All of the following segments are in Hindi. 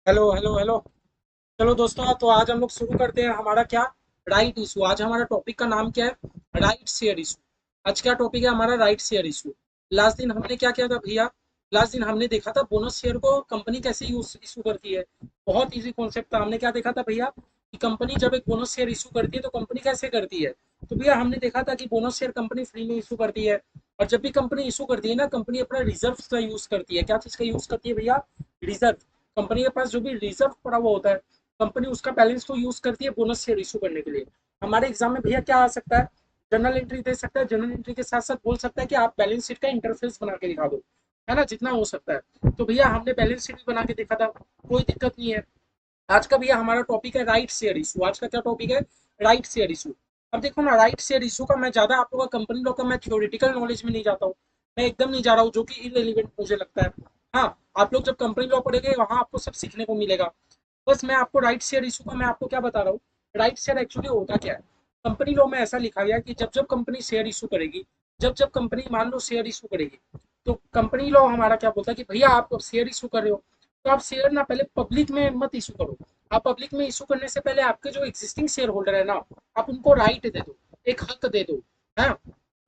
Hello hello hello. चलो दोस्तों, तो आज हम लोग शुरू करते हैं हमारा क्या, राइट इशू। आज हमारा टॉपिक का नाम क्या है, राइट शेयर इशू। आज क्या टॉपिक है हमारा, राइट शेयर इशू। लास्ट दिन हमने क्या किया था भैया, लास्ट दिन हमने देखा था बोनस शेयर को कंपनी कैसे यूज इशू करती है। बहुत इजी कॉन्सेप्ट था। हमने क्या देखा था भैया कि कंपनी जब एक बोनस शेयर इशू करती है तो कंपनी कैसे करती है। तो भैया हमने देखा था कि बोनस शेयर कंपनी फ्री में इशू करती है। और जब भी कंपनी इशू करती है ना, कंपनी अपना रिजर्व का यूज करती है। क्या चीज का यूज करती है भैया, रिजर्व। कंपनी के पास जो भी रिजर्व पड़ा हुआ होता है, कंपनी उसका बैलेंस को यूज करती है बोनस शेयर इशू करने के लिए। हमारे एग्जाम में भैया क्या आ सकता है, जर्नल एंट्री दे सकता है। जर्नल एंट्री के साथ साथ बोल सकता है कि आप बैलेंस शीट का इंटरफेस बना के दिखा दो, है ना, जितना हो सकता है। तो भैया हमने बैलेंस शीट भी बना के देखा था, कोई दिक्कत नहीं है। आज का भैया हमारा टॉपिक है राइट शेयर इशू। आज का क्या टॉपिक है, राइट शेयर इशू। अब देखो ना, राइट शेयर इशू का मैं ज्यादा आप लोगों का कंपनी लॉ का मैं थ्योरेटिकल नॉलेज में नहीं जाता हूँ। मैं एकदम नहीं जा रहा हूँ, जो कि इरेलीवेंट मुझे लगता है। हाँ, आप लोग जब कंपनी लॉ पढ़ेंगे वहां आपको सब सीखने को मिलेगा। बस मैं आपको राइट शेयर इशू का मैं आपको क्या बता रहा हूँ, राइट शेयर एक्चुअली होता क्या है। कंपनी लॉ में ऐसा लिखा गया कि जब जब कंपनी शेयर इशू करेगी, जब जब कंपनी मान लो शेयर इशू करेगी, तो कंपनी लॉ हमारा क्या बोलता है कि भैया आप शेयर इशू कर रहे हो, तो आप शेयर ना पहले पब्लिक में मत इशू करो। आप पब्लिक में इशू करने से पहले आपके जो एग्जिस्टिंग शेयर होल्डर है ना, आप उनको राइट दे दो, एक हक दे दो। है,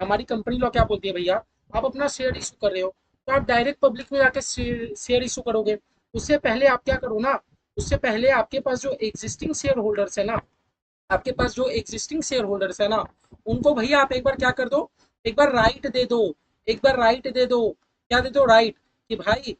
हमारी कंपनी लॉ क्या बोलती है भैया, आप अपना शेयर इशू कर रहे हो तो आप डायरेक्ट पब्लिक में जाके शेयर इशू करोगे। उससे पहले आप क्या करो ना, उससे पहले आपके पास जो एग्जिस्टिंग शेयर होल्डर्स है ना, आपके पास जो एग्जिस्टिंग शेयर होल्डर्स है ना, उनको भैया आप एक बार क्या कर दो, एक बार राइट दे दो। एक बार राइट दे दो, क्या दे दो, राइट। कि भाई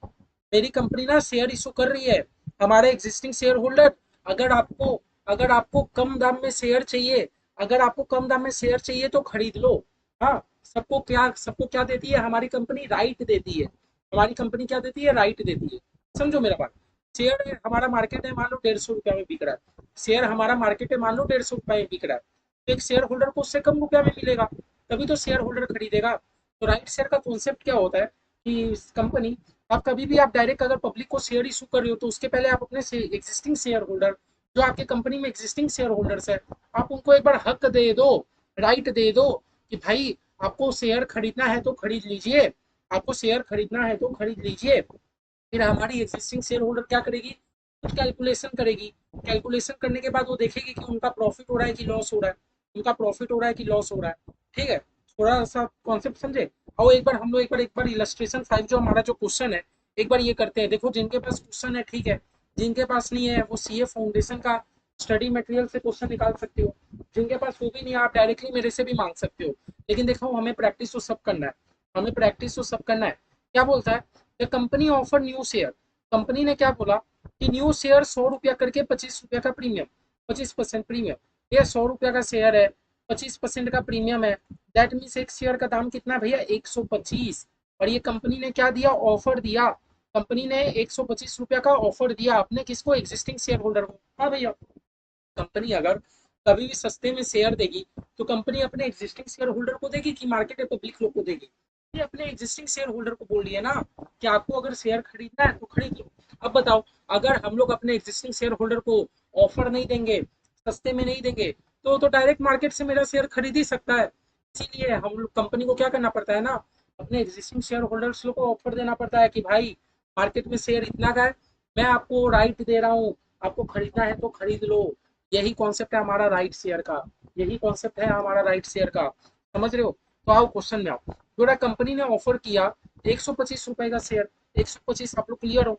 मेरी कंपनी ना शेयर इशू कर रही है, हमारे एग्जिस्टिंग शेयर होल्डर, अगर आपको अगर आपको कम दाम में शेयर चाहिए, अगर आपको कम दाम में शेयर चाहिए तो खरीद लो। हाँ, सबको क्या देती है हमारी कंपनी, राइट देती है। हमारी कंपनी क्या देती है, राइट देती है। समझो मेरा बात। शेयर हमारा मार्केट है, मान लो 150 रुपया में बिक रहा है। शेयर हमारा मार्केट में मान लो 150 रुपया में बिक रहा है, तो एक शेयर होल्डर को उससे कम रुपया में मिलेगा, तभी तो शेयर होल्डर खरीदेगा। तो राइट शेयर का कॉन्सेप्ट क्या होता है कि कंपनी, आप कभी भी आप डायरेक्ट अगर पब्लिक को शेयर इशू कर रहे हो तो उसके पहले आप अपने एग्जिस्टिंग शेयर होल्डर, जो आपके कंपनी में एग्जिस्टिंग शेयर होल्डर्स है, आप उनको एक बार हक दे दो, राइट दे दो कि भाई आपको शेयर खरीदना है तो खरीद लीजिए, आपको शेयर खरीदना है तो खरीद लीजिए। फिर हमारी एग्जिस्टिंग शेयर होल्डर क्या करेगी, कुछ कैलकुलेशन करेगी। कैलकुलेशन करने के बाद वो देखेगी कि उनका प्रॉफिट हो रहा है कि लॉस हो रहा है, उनका प्रॉफिट हो रहा है कि लॉस हो रहा है। ठीक है, थोड़ा सा कॉन्सेप्ट समझे। और एक बार इलस्ट्रेशन 5 जो हमारा जो क्वेश्चन है, एक बार ये करते हैं। देखो जिनके पास क्वेश्चन है ठीक है, जिनके पास नहीं है वो सीए फाउंडेशन का स्टडी मटेरियल से क्वेश्चन निकाल सकते हो। जिनके पास वो भी नहीं है आप डायरेक्टली मेरे से भी मांग सकते हो। लेकिन देखो हमें प्रैक्टिस तो सब करना है, हमें प्रैक्टिस तो सब करना है। क्या बोलता है, the company offer new share. Company ने क्या बोला कि न्यू शेयर 100 रुपया करके 25 रुपया का प्रीमियम, 25% प्रीमियम। ये 100 रुपया का शेयर है, 25% का प्रीमियम है। दैट मीन्स एक शेयर का दाम कितना भैया, 125। और ये कंपनी ने क्या दिया, ऑफर दिया। कंपनी ने 125 रुपया का ऑफर दिया अपने किसको, एग्जिस्टिंग शेयर होल्डर को। हाँ भैया, कंपनी अगर कभी भी सस्ते में शेयर देगी तो कंपनी अपने एग्जिस्टिंग शेयर होल्डर को देगी कि मार्केट में पब्लिक लोग को देगी। ये अपने एग्जिस्टिंग शेयर होल्डर को बोल रही है ना कि आपको अगर शेयर खरीदना है तो खरीद लो। अब बताओ, अगर हम लोग अपने एग्जिस्टिंग शेयर होल्डर को ऑफर नहीं देंगे, सस्ते में नहीं देंगे, तो डायरेक्ट मार्केट से मेरा शेयर खरीद ही सकता है। इसीलिए हम लोग कंपनी को क्या करना पड़ता है ना, अपने एग्जिस्टिंग शेयर होल्डर्स को ऑफर देना पड़ता है कि भाई मार्केट में शेयर इतना का है, मैं आपको राइट दे रहा हूँ, आपको खरीदना है तो खरीद लो। यही कॉन्सेप्ट है हमारा राइट शेयर का, यही कॉन्सेप्ट है हमारा राइट शेयर का। समझ रहे हो। तो आओ क्वेश्चन में आओ। जो कंपनी ने ऑफर किया 125 रुपए का शेयर, 125, आप लोग क्लियर हो।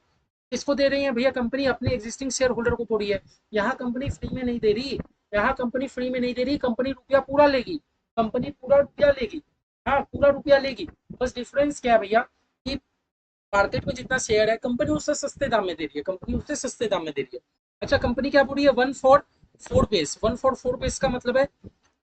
किसको दे रही है भैया, कंपनी अपने एग्जिस्टिंग शेयर होल्डर को थोड़ी है। यहाँ कंपनी फ्री में नहीं दे रही, यहाँ कंपनी फ्री में नहीं दे रही, कंपनी रुपया पूरा लेगी, कंपनी पूरा रुपया लेगी। हाँ, पूरा रुपया लेगी। बस डिफरेंस क्या है भैया कि मार्केट में जितना शेयर है कंपनी उससे सस्ते दाम में दे रही है, कंपनी उससे सस्ते दाम में दे रही है। अच्छा, कंपनी क्या बोल रही है, 144 बेस। 144 बेस का मतलब है,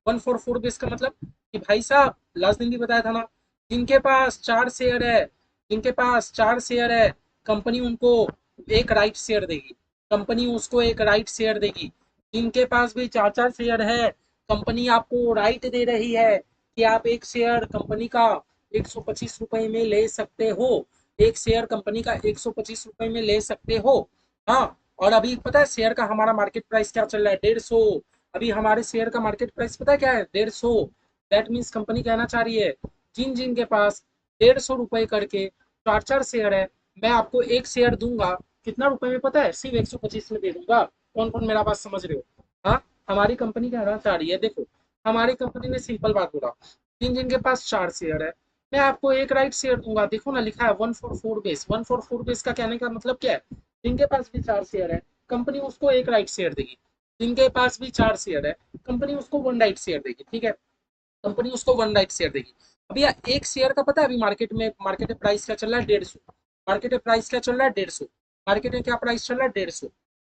144 बेस का मतलब कि भाई साहब लास्ट दिन भी बताया था ना, जिनके पास 4 शेयर है, जिनके पास 4 शेयर है, कंपनी उनको एक राइट शेयर देगी, कंपनी उसको एक राइट शेयर देगी। जिनके पास भी 4 4 शेयर है, कंपनी आपको राइट दे रही है कि आप एक शेयर कंपनी का 125 रुपए में ले सकते हो, एक शेयर कंपनी का 125 रुपए में ले सकते हो। हाँ, और अभी पता है शेयर का हमारा मार्केट प्राइस क्या चल रहा है, 150। अभी हमारे शेयर का मार्केट प्राइस पता है क्या है, 150। दैट मीन्स कंपनी कहना चाह रही है, जिन जिन के पास 150 रुपए करके 4 4 शेयर है, मैं आपको एक शेयर दूंगा कितना रुपए में पता है? सिर्फ 125 में दे दूंगा। कौन कौन मेरा बात समझ रहे हो? हाँ, हमारी कंपनी कहना चाह रही है, देखो हमारी कंपनी ने सिंपल बात बोला, जिन जिनके पास 4 शेयर है मैं आपको एक राइट शेयर दूंगा। देखो ना लिखा है 144 बेस। 144 बेस का कहने का मतलब क्या है? जिनके पास भी 4 शेयर है कंपनी उसको एक राइट शेयर देगी। जिनके पास भी 4 शेयर है कंपनी उसको वन राइट शेयर देगी। ठीक है, कंपनी उसको वन राइट शेयर देगी। अभी यार एक शेयर का पता है अभी मार्केट में प्राइस क्या चल रहा है? 150। मार्केट में प्राइस क्या चल रहा है? 150। मार्केट में क्या प्राइस चल रहा है? 150।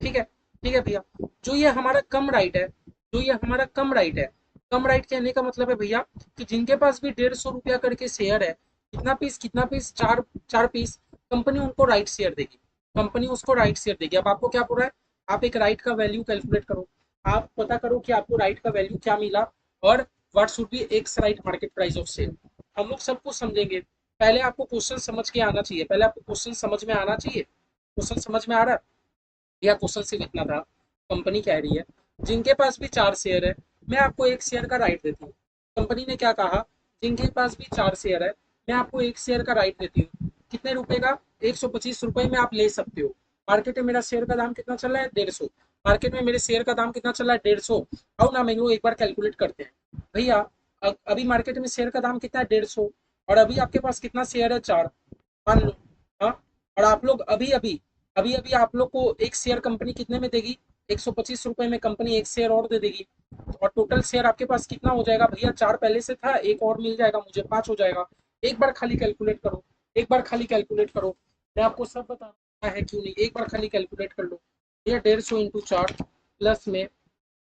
ठीक है, ठीक है भैया। जो ये हमारा कम राइट है, जो ये हमारा कम राइट है, कम राइट कहने का मतलब है भैया कि जिनके पास भी 150 रुपया करके शेयर है, कितना पीस 4 4 पीस, कंपनी उनको राइट शेयर देगी। कंपनी उसको राइट शेयर देगी। अब आपको क्या बोल रहा है? आप एक राइट का वैल्यू कैलकुलेट करो, आप पता करो कि आपको राइट का वैल्यू क्या मिला और what should B x right market price of share. हम लोग सब कुछ समझेंगे। पहले आपको क्वेश्चन समझ के आना चाहिए, पहले आपको क्वेश्चन समझ में आना चाहिए। क्वेश्चन समझ में आ रहा है? यह क्वेश्चन सिर्फ इतना था, कंपनी कह रही है जिनके पास भी 4 शेयर है मैं आपको एक शेयर का राइट देती हूँ। कंपनी ने क्या कहा? जिनके पास भी 4 शेयर है मैं आपको एक शेयर का राइट देती हूँ। कितने रुपए का? 125 रुपए में आप ले सकते हो। मार्केट में मेरा शेयर का दाम कितना चल रहा है? 150। मार्केट में मेरे शेयर का दाम कितना चल रहा है? 150। आओ ना मैं एक बार कैलकुलेट करते हैं भैया। अभी मार्केट में शेयर का दाम कितना है? 150। और अभी आपके पास कितना शेयर है? 4, मान लो। हाँ, और आप लोग अभी अभी आप लोग को एक शेयर कंपनी कितने में देगी? 125 रुपए में कंपनी एक शेयर और दे देगी। और टोटल शेयर आपके पास कितना हो जाएगा भैया? 4 पहले से था, एक और मिल जाएगा मुझे, 5 हो जाएगा। एक बार खाली कैलकुलेट करो, एक बार खाली कैलकुलेट करो। मैं आपको सब बताना है क्यों नहीं, एक बार खाली कैलकुलेट कर लो। भैया 150 × 4 प्लस में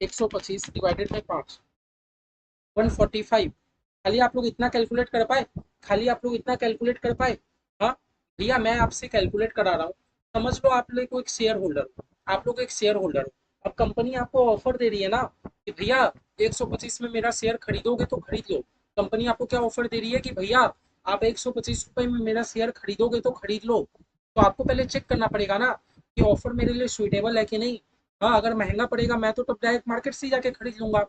125 डिवाइडेड बाई 5, 145। खाली आप लोग इतना कैलकुलेट कर पाए? खाली आप लोग इतना कैलकुलेट कर पाए? हाँ भैया, मैं आपसे कैलकुलेट करा रहा हूँ। समझ लो आप लोग को एक शेयर होल्डर हो, आप लोग एक शेयर होल्डर हो। अब कंपनी आपको ऑफर दे रही है ना कि भैया 125 में मेरा शेयर खरीदोगे तो खरीद लो। कंपनी आपको क्या ऑफर दे रही है कि भैया आप 125 रुपए में मेरा शेयर खरीदोगे तो खरीद लो। तो आपको पहले चेक करना पड़ेगा ना कि ऑफर मेरे लिए सुइटेबल है कि नहीं। हाँ, अगर महंगा पड़ेगा मैं तो तब डायरेक्ट मार्केट से ही जाके खरीद लूंगा।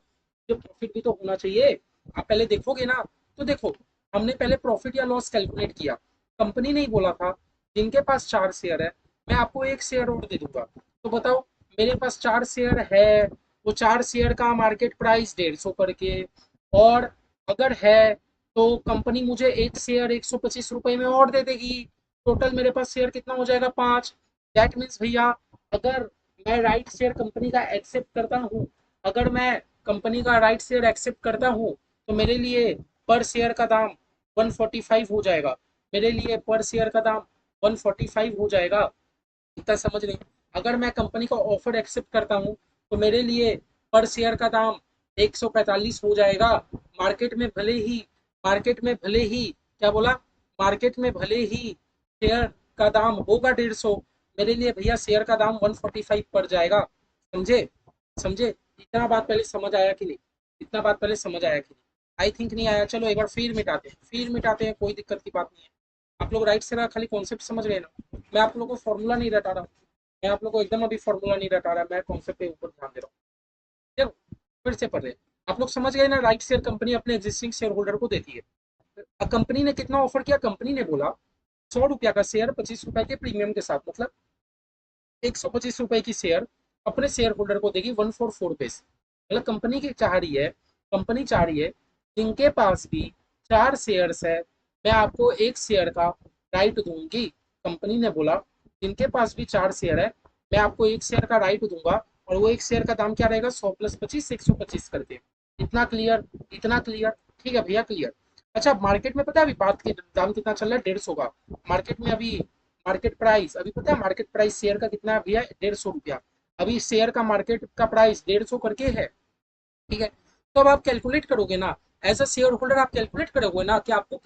जो प्रॉफिट भी तो होना चाहिए। आप पहले देखोगे ना। तो देखो, हमने पहले प्रॉफिट या लॉस कैलकुलेट किया। कंपनी ने ही बोला था जिनके पास 4 शेयर है मैं आपको एक शेयर और दे दूंगा। तो बताओ, मेरे पास 4 शेयर है, वो 4 शेयर का मार्केट प्राइस 150 करके, और अगर है तो कंपनी मुझे एक शेयर 125 रुपए में और दे देगी। टोटल मेरे पास शेयर कितना हो जाएगा? 5। दैट मीन्स भैया, अगर मैं राइट शेयर कंपनी का एक्सेप्ट करता हूँ, अगर मैं कंपनी का राइट शेयर एक्सेप्ट करता हूँ तो मेरे लिए पर शेयर का दाम 145 हो जाएगा। मेरे लिए पर शेयर का दाम 145 हो जाएगा। इतना समझ नहीं। अगर मैं कंपनी का ऑफर एक्सेप्ट करता हूँ तो मेरे लिए पर शेयर का दाम 145 हो जाएगा। मार्केट में भले ही मार्केट में भले ही क्या बोला? मार्केट में भले ही शेयर का दाम होगा 150, मेरे लिए भैया शेयर का दाम 145 पड़ जाएगा। समझे? समझे? इतना बात पहले समझ आया कि नहीं? इतना बात पहले समझ आया कि नहीं? आई थिंक नहीं आया। चलो एक बार फिर मिटाते हैं, फिर मिटाते हैं, कोई दिक्कत की बात नहीं है। आप लोग राइट से खाली कॉन्सेप्ट समझ गए ना? मैं आप लोगों को फॉर्मूला नहीं रटा रहा हूँ। मैं आप लोगों को एकदम अभी फॉर्मूला नहीं रटा रहा, मैं कॉन्सेप्ट पे ऊपर ध्यान दे रहा हूँ। चलो फिर से पढ़ रहे हैं। आप लोग समझ गए ना? राइट शेयर कंपनी अपने एग्जिस्टिंग शेयर होल्डर को देती है। कंपनी ने कितना ऑफर किया? कंपनी ने बोला 100 रुपया का शेयर 25 रुपए के प्रीमियम के साथ, मतलब 125 रुपए की शेयर अपने शेयर होल्डर को देगी 144 रुपीज। मतलब कंपनी की चाह रही है, कंपनी चाह रही है जिनके पास भी 4 शेयर्स है मैं आपको एक शेयर का राइट दूंगी। कंपनी ने बोला जिनके पास भी 4 शेयर है मैं आपको एक शेयर का राइट दूंगा, और वो एक शेयर का दाम क्या रहेगा? 100 + 25, 125 करके। इतना क्लियर? इतना क्लियर? ठीक है भैया, क्लियर। अच्छा, मार्केट में पता है अभी बात के दाम कितना चल रहा है? 150 का। मार्केट में अभी मार्केट प्राइस अभी पता है? मार्केट प्राइस शेयर का कितना है भैया? 150 रुपया। अभी शेयर का मार्केट का प्राइस 150 करके है। ठीक है, तो अब आप कैलकुलेट करोगे ना, एज अ शेयर होल्डर आप कैलकुलेट करोगे ना कि आपको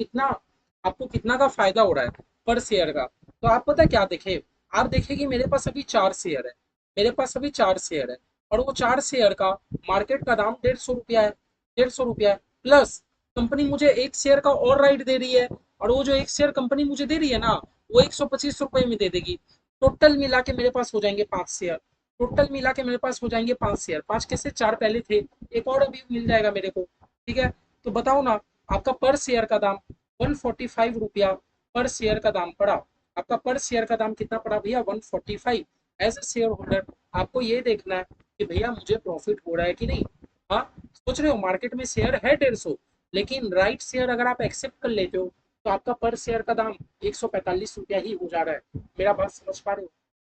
कितना का फायदा हो रहा है पर शेयर का। तो आप पता क्या देखे? आप देखे कि मेरे पास अभी 4 शेयर है, मेरे पास अभी 4 शेयर है, और वो 4 शेयर का मार्केट का दाम 150 रुपया है। 150 रुपया है, प्लस कंपनी मुझे एक शेयर का और राइट दे रही है, और वो जो एक शेयर कंपनी मुझे दे रही है ना वो 125 रुपए में दे देगी। टोटल मिला के मेरे पास हो जाएंगे 5 शेयर। टोटल मिला के मेरे पास हो जाएंगे 5 शेयर। 5 कैसे? 4 पहले थे, एक और अभी मिल जाएगा मेरे को। ठीक है, तो बताओ ना, आपका पर शेयर का दाम 145 रुपया पर शेयर का दाम पड़ा। आपका पर शेयर का दाम कितना पड़ा भैया 145। एज ए शेयर होल्डर आपको ये देखना है कि भैया मुझे प्रॉफिट हो रहा है कि नहीं। हाँ, सोच रहे हो मार्केट में शेयर है 150, लेकिन राइट शेयर अगर आप एक्सेप्ट कर लेते हो तो आपका पर शेयर का दाम 145 रुपया ही हो जा रहा है। मेरा बात समझ पा रहे हो?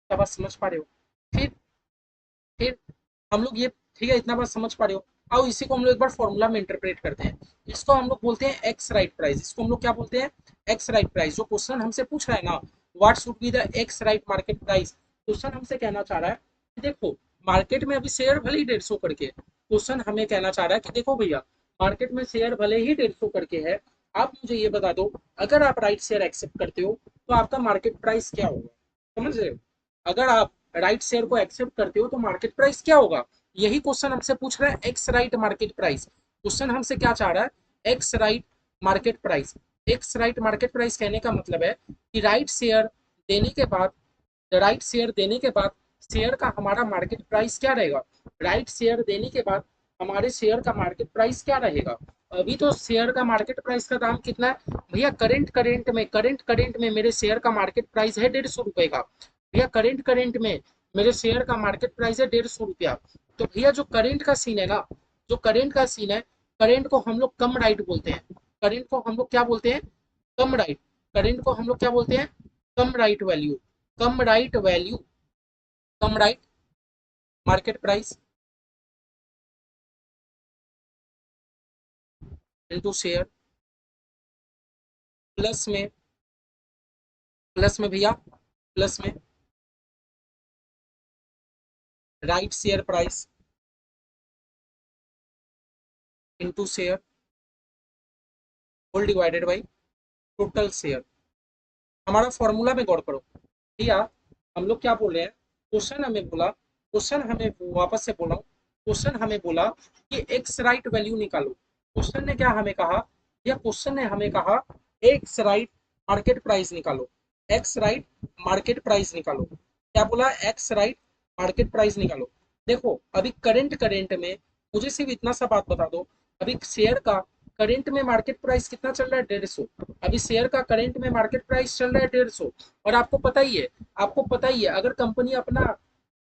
क्या बात समझ पा रहे हो? फिर फिर हम लोग ये, ठीक है, इतना बात समझ पा रहे हो। आओ इसी को हम लोग एक बार फॉर्मूला में इंटरप्रेट करते हैं। इसको हम लोग बोलते हैं एक्स राइट प्राइस। इसको हम लोग क्या बोलते हैं? X right price. जो क्वेश्चन हमसे पूछ रहा है ना, what should be the ex right market price, question हमसे कहना चाह रहा है कि देखो मार्केट में अभी शेयर भले ही 150 करके, क्वेश्चन हमें कहना चाह रहा है कि देखो भैया मार्केट में शेयर भले ही 150 करके है, आप मुझे ये बता दो अगर आप राइट शेयर एक्सेप्ट करते हो तो आपका मार्केट प्राइस क्या होगा। समझ रहे हो? अगर आप राइट शेयर को एक्सेप्ट करते हो तो मार्केट प्राइस क्या होगा। यही क्वेश्चन हमसे पूछ रहा है x right market price. Question हमसे क्या चाह रहा है? X right market price. X right market price कहने का मतलब है कि राइट शेयर देने के बाद, राइट शेयर देने के बाद शेयर का हमारा मार्केट प्राइस क्या रहेगा। राइट शेयर देने के बाद हमारे शेयर का मार्केट प्राइस क्या रहेगा। अभी तो शेयर का मार्केट प्राइस का दाम कितना है भैया? करेंट करेंट में मेरे शेयर का मार्केट प्राइस है 150 रुपए का। भैया करेंट में मेरे शेयर का मार्केट प्राइस है 150 रुपया। तो भैया जो करेंट का सीन है ना, जो करेंट का सीन है, करेंट को हम लोग कम राइट बोलते हैं। करेंट को हम लोग क्या बोलते हैं? Cum right. करेंट को हम लोग क्या बोलते हैं? Cum right value. Cum right value, cum right market price into share, plus में, प्लस में भैया, प्लस में right share price into share whole divided by total share. हमारा फॉर्मूला में गौर करो भैया, हम लोग क्या बोल रहे हैं? क्वेश्चन हमें बोला, क्वेश्चन हमें वापस से बोला, क्वेश्चन हमें बोला कि एक्स राइट वैल्यू निकालो। क्वेश्चन ने क्या हमें कहा? या क्वेश्चन ने हमें कहा एक्स राइट मार्केट प्राइस निकालो। एक्स राइट मार्केट प्राइस निकालो। क्या बोला? एक्स राइट मार्केट प्राइस निकालो। देखो अभी करेंट करेंट में, मुझे सिर्फ इतना सा बात बता दो, अभी शेयर का करेंट में मार्केट प्राइस कितना चल रहा है? 150। अभी शेयर का करेंट में मार्केट प्राइस चल रहा है 150। और आपको पता ही है, आपको पता ही है अगर कंपनी अपना,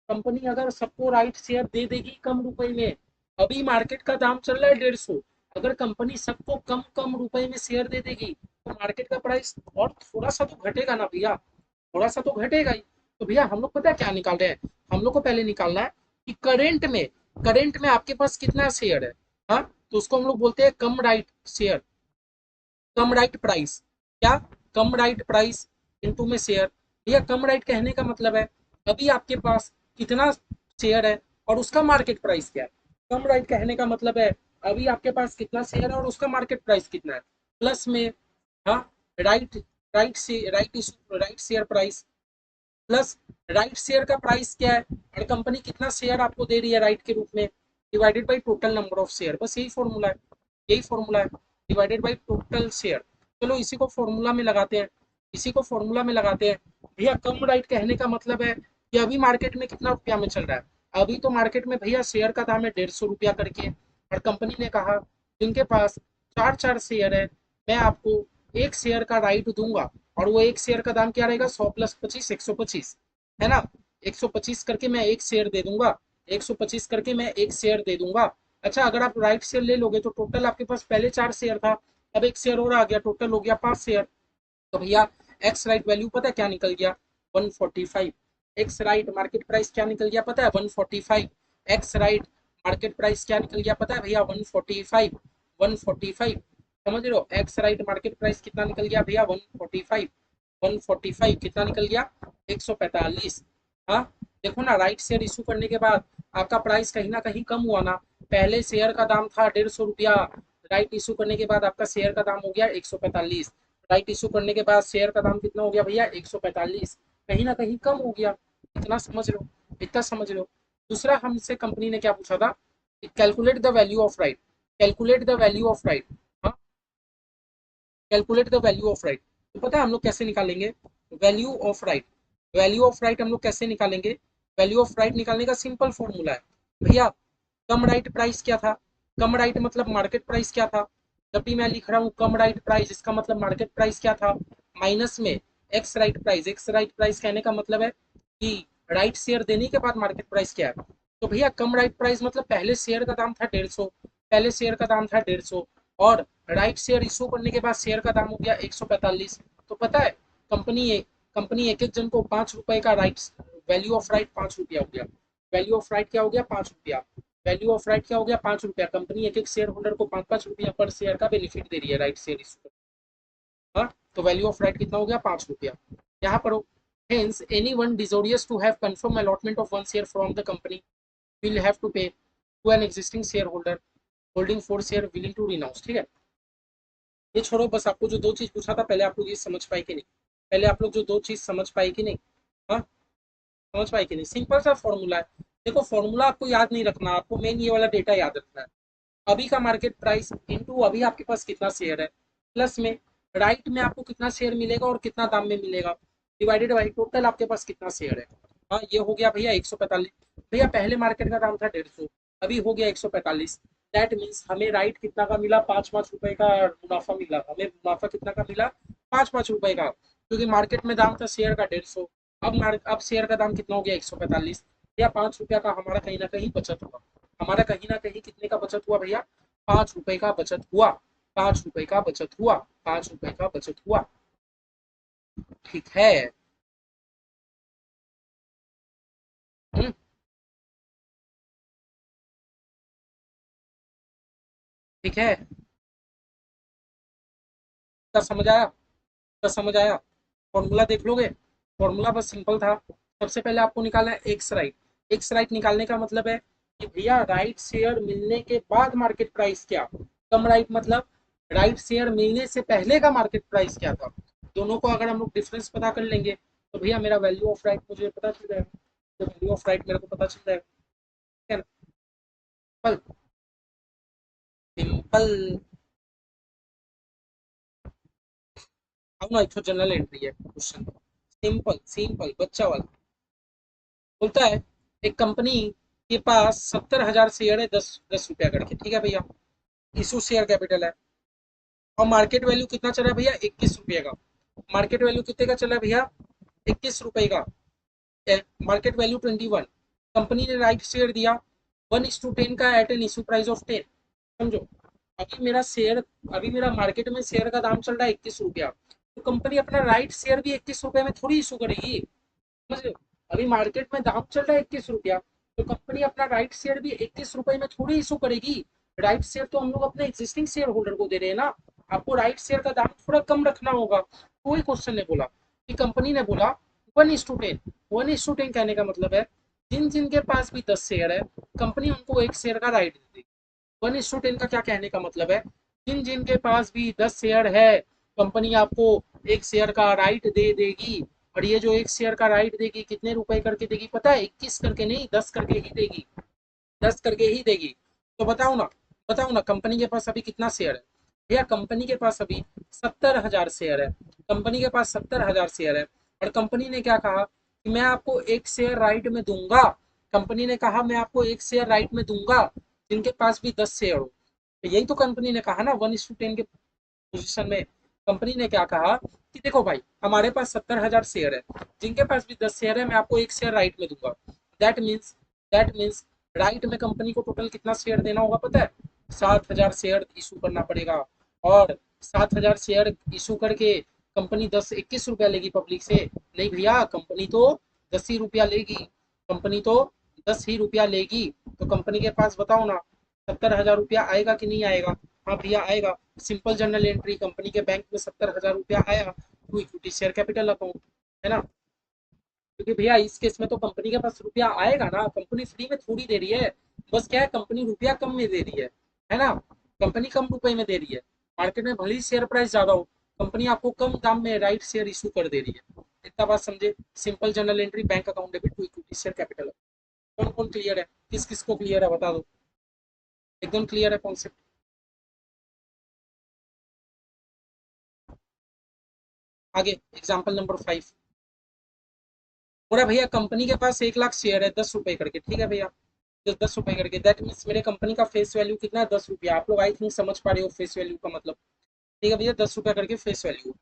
कंपनी अगर सबको राइट शेयर दे देगी कम रुपए में, अभी मार्केट का दाम चल रहा है 150, अगर कंपनी सबको कम कम रुपए में शेयर दे देगी तो मार्केट का प्राइस और थोड़ा सा तो घटेगा ना भैया, थोड़ा सा तो घटेगा ही। तो भैया हम लोग पता है क्या निकाल रहे हैं? हम लोग को पहले निकालना है कि करेंट में आपके पास कितना शेयर है। हाँ, तो उसको हम लोग बोलते हैं कम राइट शेयर, कम राइट प्राइस। क्या? कम राइट प्राइस इनटू में शेयर। भैया कम राइट कहने का मतलब है अभी आपके पास कितना शेयर है और उसका मार्केट प्राइस क्या है। कम राइट कहने का मतलब है अभी आपके पास कितना शेयर है और उसका मार्केट प्राइस कितना है, प्लस में, हाँ, राइट, राइट से right issue, right share price, plus right share का प्राइस क्या है और कंपनी कितना शेयर आपको दे रही है राइट के रूप में, divided by total number of share. बस यही फॉर्मूला है, यही फॉर्मूला है, डिवाइडेड बाई टोटल शेयर। चलो इसी को फॉर्मूला में लगाते हैं, इसी को फॉर्मूला में लगाते हैं। भैया कम राइट कहने का मतलब है कि अभी मार्केट में कितना रुपया में चल रहा है। अभी तो मार्केट में भैया शेयर का दाम है 150 रुपया करके, और कंपनी ने कहा जिनके पास चार चार शेयर है मैं आपको एक शेयर का राइट दूंगा, और वो एक शेयर का दाम क्या रहेगा? 100 प्लस 25, 125, है ना। 125 करके मैं एक शेयर दे दूंगा, 125 करके मैं एक शेयर दे दूंगा। अच्छा अगर आप राइट शेयर ले लोगे तो टोटल आपके पास पहले 4 शेयर था, अब एक शेयर और आ गया, टोटल हो गया 5 शेयर। तो भैया एक्स राइट वैल्यू पता है क्या निकल गया? 145। एक्स राइट मार्केट प्राइस क्या निकल गया पता है? 145। एक्स राइट मार्केट प्राइस क्या निकल गया पता है भैया? 145, 145। समझ रहे हो? एक्स राइट मार्केट प्राइस कितना निकल गया भैया? 145, 145 कितना निकल गया? 145। हाँ, देखो ना राइट शेयर इशू करने के बाद आपका प्राइस कहीं ना कहीं कम हुआ ना। पहले शेयर का दाम था 150 रुपया, राइट इशू करने के बाद आपका शेयर का दाम हो गया 145। राइट इशू करने के बाद शेयर का दाम कितना हो गया भैया? 145। कहीं ना कहीं कम हो गया। इतना समझ लो, इतना समझ लो। दूसरा हमसे कंपनी ने क्या पूछा था? Calculate the value of right, calculate the value of right. हाँ, calculate the value of right. तो पता है हम लोग कैसे निकालेंगे value of right? Value of right हम लोग कैसे निकालेंगे? वैल्यू ऑफ राइट निकालने का सिंपल फॉर्मूला है भैया, कम राइट प्राइस क्या था? कम राइट मतलब मार्केट प्राइस क्या था? जब भी मैं लिख रहा हूँ कम राइट प्राइस, इसका मतलब मार्केट प्राइस क्या था, माइनस में x right price. X right price कहने का मतलब है कि राइट शेयर देने के बाद मार्केट प्राइस क्या है। तो भैया कम राइट प्राइस मतलब पहले शेयर का दाम था 150, पहले शेयर का दाम था 150 और राइट शेयर इशू करने के बाद शेयर का दाम हो गया 145। तो पता है कंपनी एक एक जन को 5 रुपए का राइट, वैल्यू ऑफ राइट 5 रुपया हो गया। वैल्यू ऑफ राइट क्या हो गया? 5 रुपया। वैल्यू ऑफ राइट क्या हो गया? 5 रुपया। कंपनी एक एक शेयर होल्डर को 5-5 रुपया पर शेयर का बेनिफिट दे रही है राइट शेयर इशू। हाँ, तो वैल्यू ऑफ राइट कितना हो गया? 5 रुपया। यहाँ पर हो hence anyone desirous to have confirm allotment of one share from the company will have to pay to an existing shareholder holding 4 share willing to renounce। ठीक है, ये छोड़ो, बस आपको जो दो चीज पूछा था पहले आप लोग ये समझ पाए कि नहीं? पहले आप लोग जो दो चीज समझ पाए कि नहीं? हाँ, समझ पाए कि नहीं? सिंपल सा फॉर्मूला है। देखो फॉर्मूला आपको याद नहीं रखना, आपको मेन ये वाला डेटा याद रखना है। अभी का मार्केट प्राइस इंटू अभी आपके पास कितना शेयर है, प्लस में राइट में आपको कितना शेयर मिलेगा और कितना दाम में मिलेगा, डिवाइडेड बाई टोटल आपके पास कितना शेयर है। हाँ, ये हो गया भैया 145। भैया पहले मार्केट का दाम था 150, अभी हो गया 145। दैट मीन्स हमें राइट कितना का मिला? 5-5 रुपए का मुनाफा मिला। हमें मुनाफा कितना का मिला? 5-5 रुपए का, क्योंकि मार्केट में दाम था शेयर का 150। अब शेयर का दाम कितना हो गया? 145। या 5 रुपया का हमारा कहीं ना कहीं बचत हुआ। हमारा कहीं ना कहीं कितने का बचत हुआ भैया? 5 रुपए का बचत हुआ। 5 रुपए का बचत हुआ। 5 रुपए का बचत हुआ। ठीक है। हम्म, ठीक है। क्या समझ आया? क्या समझ आया? फॉर्मूला देख लोगे? फॉर्मूला बस सिंपल था। सबसे पहले आपको निकालना है एक्स राइट। एक्स राइट निकालने का मतलब है कि भैया राइट शेयर मिलने के बाद मार्केट प्राइस क्या। कम राइट मतलब राइट शेयर मिलने से पहले का मार्केट प्राइस क्या था। दोनों को अगर हम लोग डिफरेंस पता कर लेंगे तो भैया मेरा वैल्यू ऑफ राइट मुझे पता चल जाएगा। तो वैल्यू ऑफ राइट मेरे को पता चल जाएगा। ठीक है ना? सिंपल। सिंपल। अब ना एक जनरल एंट्री है क्वेश्चन। सिंपल सिंपल बच्चा वाला। बोलता है एक कंपनी के पास 70,000 शेयर है, 10-10 रुपया करके। ठीक है भैया, इशू शेयर कैपिटल है और मार्केट वैल्यू कितना चल रहा है भैया? 21 रुपये का। मार्केट वैल्यू कितने का चल रहा है भैया? 21 रुपये का। Market value 21। कंपनी ने राइट शेयर दिया 1:10 का at an issue price of 10। समझो, अभी मेरा शेयर, अभी मेरा मार्केट में शेयर का दाम चल रहा है 21 रुपया। तो कंपनी अपना राइट शेयर भी 21 रुपये में थोड़ी इशू करेगी। समझ रहे हो? अभी मार्केट में दाम चल रहा है 21 रुपया, तो कंपनी अपना राइट शेयर भी 21 रुपये में थोड़ी इशू करेगी। राइट शेयर तो हम लोग अपने एग्जिस्टिंग शेयर होल्डर को दे रहे हैं ना। आपको राइट शेयर का दाम थोड़ा कम रखना होगा। कोई क्वेश्चन ने बोला कि कंपनी ने बोला 1:10। 1:10 कहने का मतलब है जिन जिनके पास भी 10 शेयर है कंपनी उनको एक शेयर का राइट देती। 1:10 का क्या कहने का मतलब है? जिन जिनके पास भी 10 शेयर है कंपनी आपको एक शेयर का राइट दे देगी। और ये जो एक शेयर का राइट देगी कितने रुपए करके देगी पता है? 21 करके नहीं, 10 करके ही देगी। 10 करके ही देगी। तो बताओ ना, बताओ ना कंपनी के पास अभी कितना शेयर है? भैया कंपनी के पास अभी 70,000 शेयर है। कंपनी के पास 70,000 शेयर है और कंपनी ने क्या कहा कि मैं आपको एक शेयर राइट में दूंगा। कंपनी ने कहा मैं आपको एक शेयर राइट में दूंगा जिनके पास भी 10 शेयर हो। तो यही तो कंपनी ने कहा ना 1:10 के पोजीशन में। कंपनी ने क्या कहा कि देखो भाई हमारे पास 70,000 शेयर है, जिनके पास भी 10 शेयर है मैं आपको एक शेयर राइट में दूंगा। दैट मीन्स राइट में कंपनी को टोटल कितना शेयर देना होगा पता है? 7,000 शेयर इशू करना पड़ेगा। और 7,000 शेयर इशू करके कंपनी 10-21 रुपया लेगी पब्लिक से? नहीं भैया, कंपनी तो 10 ही रुपया लेगी। कंपनी तो 10 ही रुपया लेगी। तो कंपनी के पास बताओ ना 70,000 रुपया आएगा कि नहीं आएगा? हाँ भैया आएगा। सिंपल जर्नल एंट्री, कंपनी के बैंक में 70,000 रुपया आया to equity share capital account, है ना? क्योंकि भैया इस केस में तो कंपनी के पास रुपया आएगा ना, कंपनी फ्री में थोड़ी दे रही है। बस क्या है, कंपनी रुपया कम में दे रही है ना? कंपनी कम रुपए में दे रही है। मार्केट में भले ही शेयर प्राइस ज्यादा हो, कंपनी आपको कम दाम में राइट शेयर इशू कर दे रही है। इतना बात समझे? Simple journal entry, bank account debit to equity share capital. कौन कौन क्लियर है? किस किस को क्लियर है बता दो। एकदम क्लियर है कॉन्सेप्ट? आगे एग्जाम्पल नंबर 5। बोला भैया कंपनी के पास 1 लाख शेयर है 10 रुपए करके। ठीक है भैया, 10 रुपए करके। दैट मीन्स मेरे कंपनी का फेस वैल्यू कितना है? 10 रुपया। आप लोग आई थिंक समझ पा रहे हो फेस वैल्यू का मतलब। ठीक है भैया, 10 रुपया करके face value.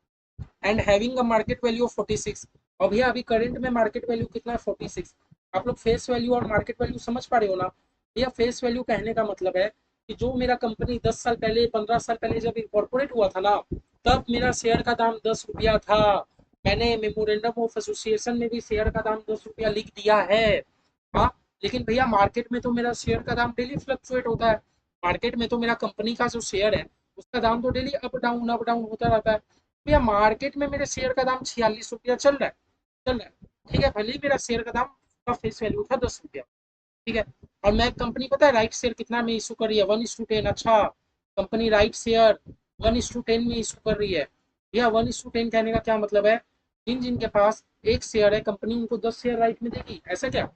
And having a market value of 46। और भैया अभी करंट में मार्केट वैल्यू कितना है 46। आप लोग फेस वैल्यू और मार्केट वैल्यू समझ पा रहे हो ना। भैया फेस वैल्यू कहने का मतलब है कि जो मेरा कंपनी 10 साल पहले 15 साल पहले जब इनकॉर्पोरेट हुआ था ना, तब मेरा शेयर का दाम 10 रुपया था। मैंने मेमोरेंडम ऑफ एसोसिएशन में भी शेयर का दाम 10 रुपया लिख दिया है। हाँ, लेकिन भैया मार्केट में तो मेरा शेयर का दाम डेली फ्लक्चुएट होता है। मार्केट में तो मेरा कंपनी का जो शेयर है उसका दाम तो डेली अप डाउन होता रहता है। भैया मार्केट में मेरे शेयर का दाम 46 रुपया चल रहा है। ठीक है, भले ही मेरा शेयर का दाम का फेस वैल्यू था 10 रुपया। ठीक है, और मैं कंपनी पता है राइट शेयर कितना में इशू कर रही है, 1:10। अच्छा, कंपनी राइट शेयर 1:10 में इशू कर रही है। भैया 1:10 कहने का क्या मतलब है, जिन जिनके पास एक शेयर है कंपनी उनको 10 शेयर राइट में देगी, ऐसा क्या।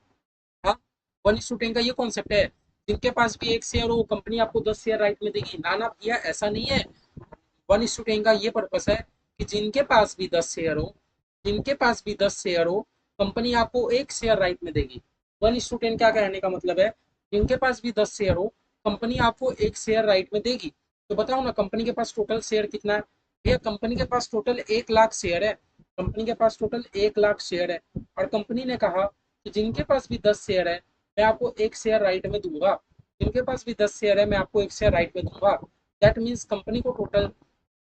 हाँ, 1:10 का ये कॉन्सेप्ट है। जिनके पास भी एक शेयर हो कंपनी आपको 10 शेयर राइट में देगी। ना ना भैया ऐसा नहीं है। 1:10 का ये पर्पस है कि जिनके पास भी 10 शेयर हो, जिनके पास भी 10 शेयर हो, कंपनी आपको एक शेयर राइट में देगी। 1:10 क्या कहने का मतलब है, जिनके पास भी 10 शेयर हो कंपनी आपको एक शेयर राइट में देगी। तो बताओ ना कंपनी के पास टोटल शेयर कितना है। भैया कंपनी के पास टोटल 1 लाख शेयर है। कंपनी के पास टोटल 1 लाख शेयर है। और कंपनी ने कहा कि जिनके पास भी 10 शेयर है मैं आपको एक शेयर राइट में दूंगा। जिनके पास भी 10 शेयर है मैं आपको एक शेयर राइट में दूंगा। दैट मीन्स कंपनी को टोटल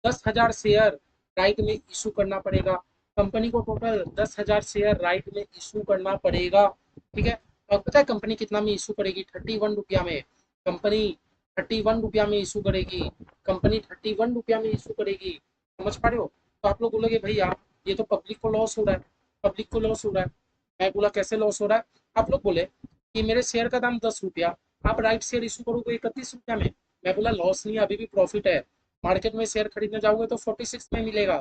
10,000 शेयर राइट में इशू करना पड़ेगा। कंपनी को टोटल 10,000 शेयर राइट में इशू करना पड़ेगा। ठीक है, और पता है कंपनी कितना में इशू करेगी, 31 रुपया में। कंपनी 31 रुपया में इशू करेगी। कंपनी 31 रुपया में इशू करेगी। समझ पा रहे हो। तो आप लोग बोलोगे भैया ये तो पब्लिक को लॉस हो रहा है, पब्लिक को लॉस हो रहा है। मैं बोला कैसे लॉस हो रहा है। आप लोग बोले कि मेरे शेयर का दाम 10 रुपया, आप राइट शेयर इशू करोगे 31 रुपया में। मैं बोला लॉस नहीं, अभी भी प्रॉफिट है। मार्केट में शेयर खरीदने जाओगे तो 46 में मिलेगा।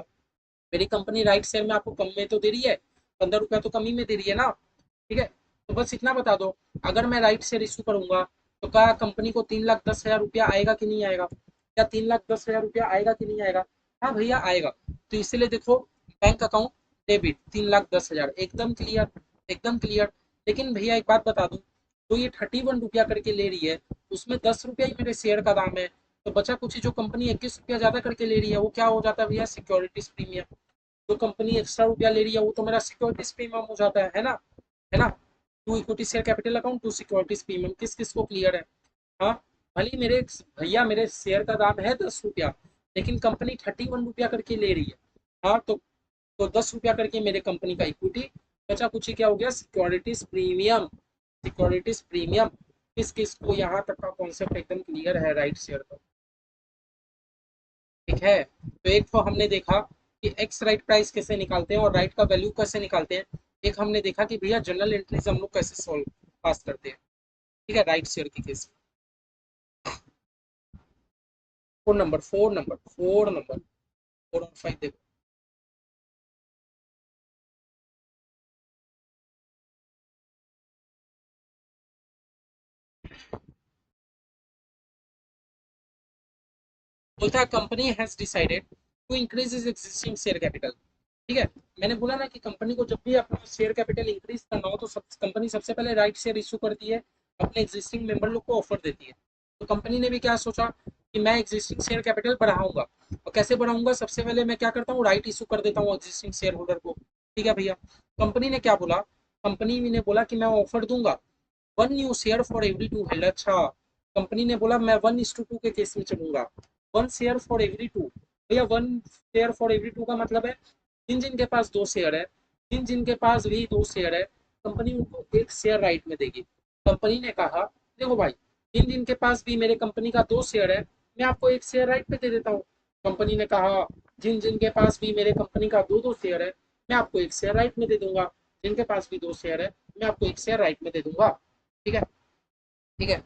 मेरी कंपनी राइट शेयर में आपको कम में तो दे रही है, 15 रुपया तो कमी में दे रही है ना। ठीक है, तो बस इतना बता दो, अगर मैं राइट शेयर इशू करूंगा तो क्या कंपनी को 3,10,000 रुपया आएगा कि नहीं आएगा। क्या 3,10,000 रुपया आएगा कि नहीं आएगा। हाँ भैया आएगा। तो इसीलिए देखो, बैंक अकाउंट डेबिट 3,10,000 एकदम क्लियर, एकदम क्लियर। लेकिन भैया एक बात बता दूं, तो ये 31 रुपया करके ले रही है, उसमें 10 रुपया ही मेरे शेयर का दाम है। तो बचा कुछ ही जो कंपनी 21 रुपया ज्यादा करके ले रही है वो क्या हो जाता है भैया, सिक्योरिटीज प्रीमियम। जो कंपनी एक्स्ट्रा रुपया ले रही है वो तो मेरा सिक्योरिटीज प्रीमियम हो जाता है ना, है ना। To equity share capital account, to securities premium, किस किस को क्लियर है। हाँ, भले ही मेरे भैया मेरे शेयर का दाम है 10 रुपया, लेकिन कंपनी 31 रुपया करके ले रही है। हाँ, तो 10 रुपया करके मेरे कंपनी का इक्विटी, बचा कुछ ही क्या हो गया, सिक्योरिटीज प्रीमियम। सिक्योरिटीज प्रीमियम, किस किस को यहाँ तक का कॉन्सेप्ट एकदम क्लियर है राइट शेयर का। ठीक है, तो एक तो हमने देखा कि एक्स राइट प्राइस कैसे निकालते हैं और राइट का वैल्यू कैसे निकालते हैं। एक हमने देखा कि भैया जनरल एंट्रीज हम लोग कैसे सॉल्व पास करते हैं। ठीक है, राइट शेयर की केस। 4 नंबर 4 और 5 देखो। बोलता है company has decided to increase is existing share capital. ठीक है, मैंने बोला ना कि कंपनी को जब भी अपना शेयर कैपिटल इंक्रीज करना हो तो कंपनी सबसे पहले राइट शेयर इशू करती है, अपने एग्जिस्टिंग मेंबर लोग को ऑफर देती है। तो कंपनी ने भी क्या सोचा कि मैं एग्जिस्टिंग शेयर कैपिटल बढ़ाऊंगा। और कैसे बढ़ाऊंगा, सबसे पहले मैं क्या करता हूँ, राइट इशू कर देता हूँ एग्जिस्टिंग शेयर होल्डर को। ठीक है भैया, कंपनी ने क्या बोला, कंपनी ने बोला कि मैं ऑफर दूंगा 1 new share for every 2 held. अच्छा, कंपनी ने बोला मैं 1:2 के केस में चलूंगा, 1 शेयर फॉर एवरी 2। भैया 1 शेयर फॉर एवरी 2 का मतलब है जिन जिनके पास 2 शेयर है, जिन जिनके पास भी 2 शेयर है, कंपनी उनको एक शेयर राइट में देगी। कंपनी ने कहा देखो भाई, जिन जिनके पास भी मेरे कंपनी का 2 शेयर है मैं आपको एक शेयर राइट में दे देता हूँ। कंपनी ने कहा जिन जिनके पास भी मेरे कंपनी का दो दो शेयर है मैं आपको एक शेयर राइट में दे दूंगा। जिनके पास भी 2 शेयर है मैं आपको एक शेयर राइट में दे दूंगा। ठीक है, ठीक है।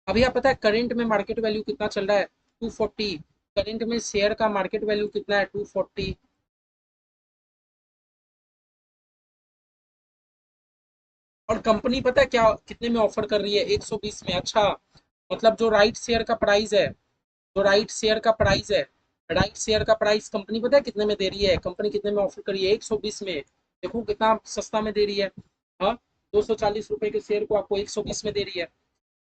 अभी आप पता है करंट में मार्केट वैल्यू कितना चल रहा है, 240। करंट में शेयर का मार्केट वैल्यू कितना है, 240। और कंपनी पता है क्या कितने में ऑफर कर रही है, 120 में। अच्छा, मतलब जो राइट शेयर का प्राइस है, जो राइट शेयर का प्राइस है, राइट शेयर का प्राइस कंपनी पता है कितने में दे रही है, कंपनी कितने में ऑफर कर रही है, 120 में। देखो कितना सस्ता में दे रही है। हाँ, 240 रुपए के शेयर को आपको 120 में दे रही है।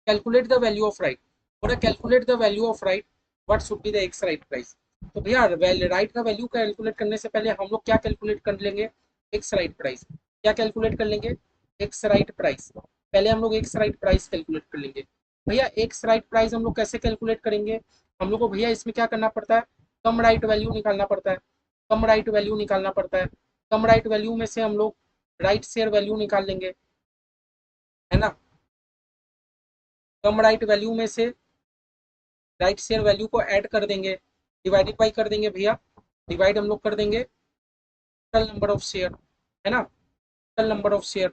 Calculate the value of right, और calculate the value of right, what should be the ex right price. तो भैया राइट का वैल्यू कैलकुलेट करने से पहले हम लोग क्या कैलकुलेट कर लेंगे, एक्स राइट प्राइस। क्या कैलकुलेट कर लेंगे, एक्स राइट प्राइस। पहले हम लोग एक्स राइट प्राइस कैलकुलेट कर लेंगे। भैया एक्स राइट प्राइस हम लोग कैसे कैलकुलेट करेंगे, हम लोग को भैया इसमें क्या करना पड़ता है, कम राइट वैल्यू निकालना पड़ता है। कम राइट वैल्यू निकालना पड़ता है। कम राइट वैल्यू में से हम लोग राइट शेयर वैल्यू निकाल लेंगे, है ना। कम राइट वैल्यू में से राइट शेयर वैल्यू को ऐड कर देंगे, डिवाइडेड बाई कर देंगे भैया, डिवाइड हम लोग कर देंगे टोटल नंबर ऑफ शेयर, है ना, टोटल नंबर ऑफ शेयर।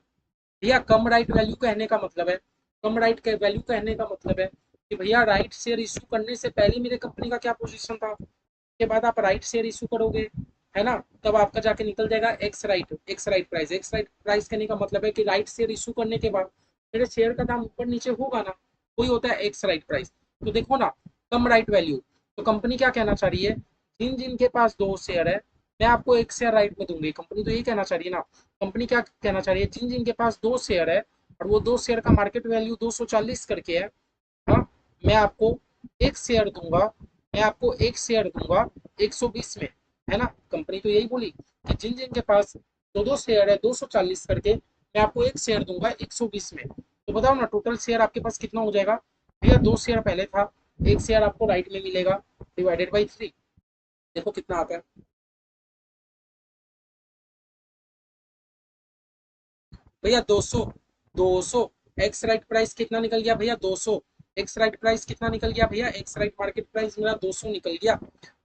भैया कम राइट वैल्यू कहने का मतलब है, कम राइट के वैल्यू कहने का मतलब है कि भैया राइट शेयर इशू करने से पहले मेरे कंपनी का क्या पोजीशन था, के बाद आप राइट शेयर इशू करोगे, है ना, तब आपका जाके निकल जाएगा x right price. X right price कहने का मतलब है कि राइट शेयर इशू करने के बाद मेरे शेयर का दाम ऊपर नीचे होगा ना, वही होता है एक्स राइट प्राइस। तो देखो ना, कम राइट वैल्यू, तो कंपनी क्या कहना चाह रही है, जिन जिनके पास 2 शेयर है मैं आपको 1 शेयर राइट में दूंगी, कंपनी तो यही कहना चाह रही है ना। कंपनी क्या कहना चाह रही है, जिन जिनके पास 2 शेयर है और वो 2 शेयर का मार्केट वैल्यू 240 करके है, हाँ, मैं आपको 1 शेयर दूंगा, मैं आपको 1 शेयर दूंगा 120 में, है ना। कंपनी तो यही बोली कि जिन जिन के पास 2 शेयर है 240 करके, मैं आपको 1 शेयर दूंगा 120 में। तो बताओ ना टोटल शेयर आपके पास कितना हो जाएगा, भैया 2 शेयर पहले था, 1 शेयर आपको राइट में मिलेगा, डिवाइडेड बाई 3, देखो कितना आता है। भैया 200, 200 एक्स राइट प्राइस कितना निकल गया भैया, 200। एक्स राइट प्राइस कितना निकल गया भैया, एक्स राइट मार्केट प्राइस मेरा 200 निकल गया।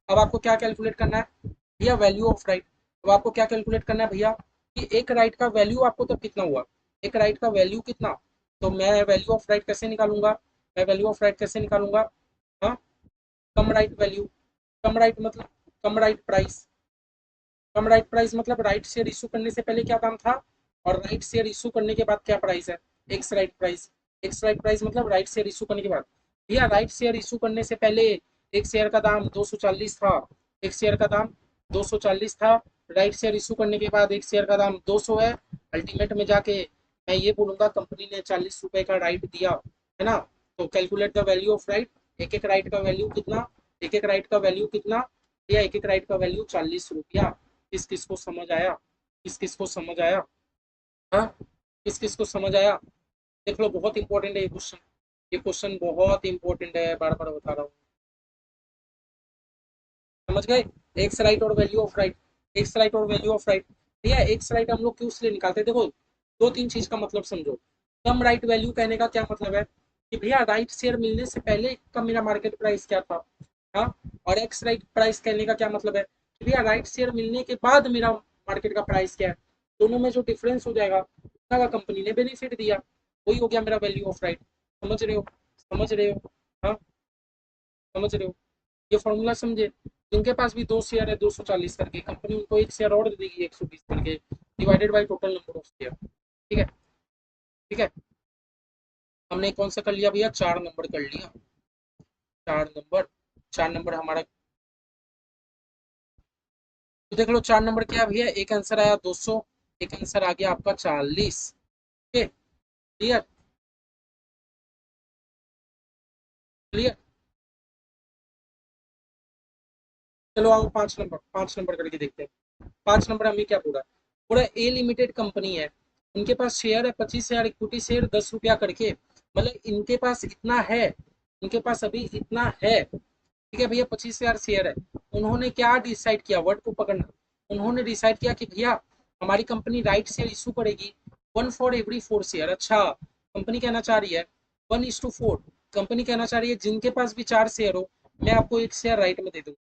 अब आपको क्या कैलकुलेट करना है भैया, वैल्यू ऑफ राइट। अब आपको क्या कैलकुलेट करना है भैया कि एक राइट का वैल्यू आपको तब कितना हुआ, एक राइट का वैल्यू कितना। तो मैं वैल्यू ऑफ राइट कैसे निकालूंगा, मैं वैल्यू ऑफ राइट कैसे निकालूंगा, हाँ, कम राइट वैल्यू, कम राइट मतलब कम राइट प्राइस, कम राइट प्राइस मतलब राइट शेयर इशू करने से पहले क्या दाम था और राइट शेयर इशू करने के बाद क्या प्राइस है, x right price. X right price मतलब राइट शेयर इशू करने के बाद। भैया राइट शेयर इशू करने से पहले एक शेयर का दाम 240 था, एक शेयर का दाम 240 था। राइट शेयर इशू करने के बाद एक शेयर का दाम 200 है। अल्टीमेट में जाके मैं ये बोलूंगा कंपनी ने 40 रुपए का राइट दिया, है ना। तो calculate the value of right, एक एक राइट का वैल्यू कितना, एक एक राइट का वैल्यू कितना, या एक एक राइट का वैल्यू 40 रुपया। किस किस को समझ आया, किस किस को समझ आया, हाँ, किस किस को समझ आया। देख लो बहुत इंपॉर्टेंट है ये क्वेश्चन, ये क्वेश्चन बहुत इंपॉर्टेंट है, बार बार बता रहा हूँ। समझ गए, एक्स राइट और value of right, x right और वैल्यू ऑफ राइट। भैया एक्स राइट हम लोग क्यों इसलिए निकालते हैं, देखो दो तीन चीज का मतलब समझो। कम राइट वैल्यू कहने का क्या मतलब है कि भैया राइट शेयर मिलने से पहले का मेरा मार्केट प्राइस क्या था, हाँ। और एक्स राइट प्राइस कहने का क्या मतलब है कि भैया राइट शेयर मिलने के बाद मेरा मार्केट का प्राइस क्या है, दोनों में जो डिफरेंस हो जाएगा उतना का कंपनी ने बेनिफिट दिया, वही हो गया मेरा वैल्यू ऑफ राइट। समझ रहे हो, समझ रहे हो, हाँ, समझ रहे हो, ये फॉर्मूला समझे। जिनके पास भी 2 शेयर है 240 करके, कंपनी उनको 1 शेयर और दे देगी 120 करके, divided by total number of share. ठीक है, ठीक है। हमने कौन सा कर लिया भैया, 4 नंबर कर लिया, 4 नंबर, 4 नंबर हमारा। तो देख लो 4 नंबर क्या है भैया, एक आंसर आया 200, एक आंसर आ गया आपका 40। Okay, clear, clear. चलो आओ 5 नंबर, 5 नंबर करके देखते हैं। 5 नंबर हमें क्या पूरा, पूरा ए लिमिटेड कंपनी है, उनके पास शेयर है 25 हजार, इक्विटी शेयर 10 रुपया करके, मतलब इनके पास इतना है, इनके पास अभी इतना है, ठीक है भैया, 25 हजार शेयर है। उन्होंने क्या डिसाइड किया, वर्ड को पकड़ना, उन्होंने डिसाइड किया कि भैया हमारी कंपनी राइट शेयर इशू करेगी 1 फॉर एवरी 4 शेयर। अच्छा, कंपनी कहना चाह रही है 1:4, कंपनी कहना चाह रही है जिनके पास भी 4 शेयर हो मैं आपको 1 शेयर राइट में दे दूंगा।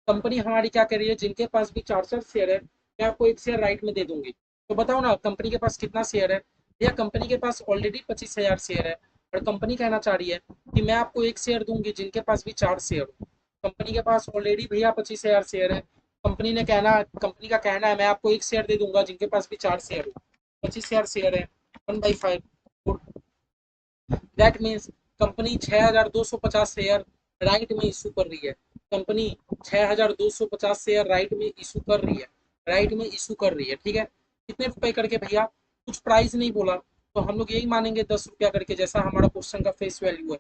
कंपनी हमारी क्या कह रही है, जिनके पास भी 4 4 शेयर है मैं आपको 1 शेयर राइट में दे दूंगी। तो बताओ ना कंपनी के पास कितना शेयर है, या कंपनी के पास ऑलरेडी 25 हजार शेयर है, और कंपनी कहना चाह रही है कि मैं आपको 1 शेयर दूंगी जिनके पास भी 4 शेयर हो। कंपनी के पास ऑलरेडी भैया 25 हजार शेयर है, कंपनी का कहना है मैं आपको 1 शेयर दे दूंगा जिनके पास भी 4 शेयर हो। 25 हजार शेयर है, 1/5, that means company 6250 share right में इशू कर रही है, कंपनी 6250 शेयर राइट में इशू कर रही है, राइट में इशू कर रही है, ठीक है। कितने रुपए करके भैया, कुछ प्राइस नहीं बोला, तो हम लोग यही मानेंगे 10 रुपया करके, जैसा हमारा क्वेश्चन का फेस वैल्यू है,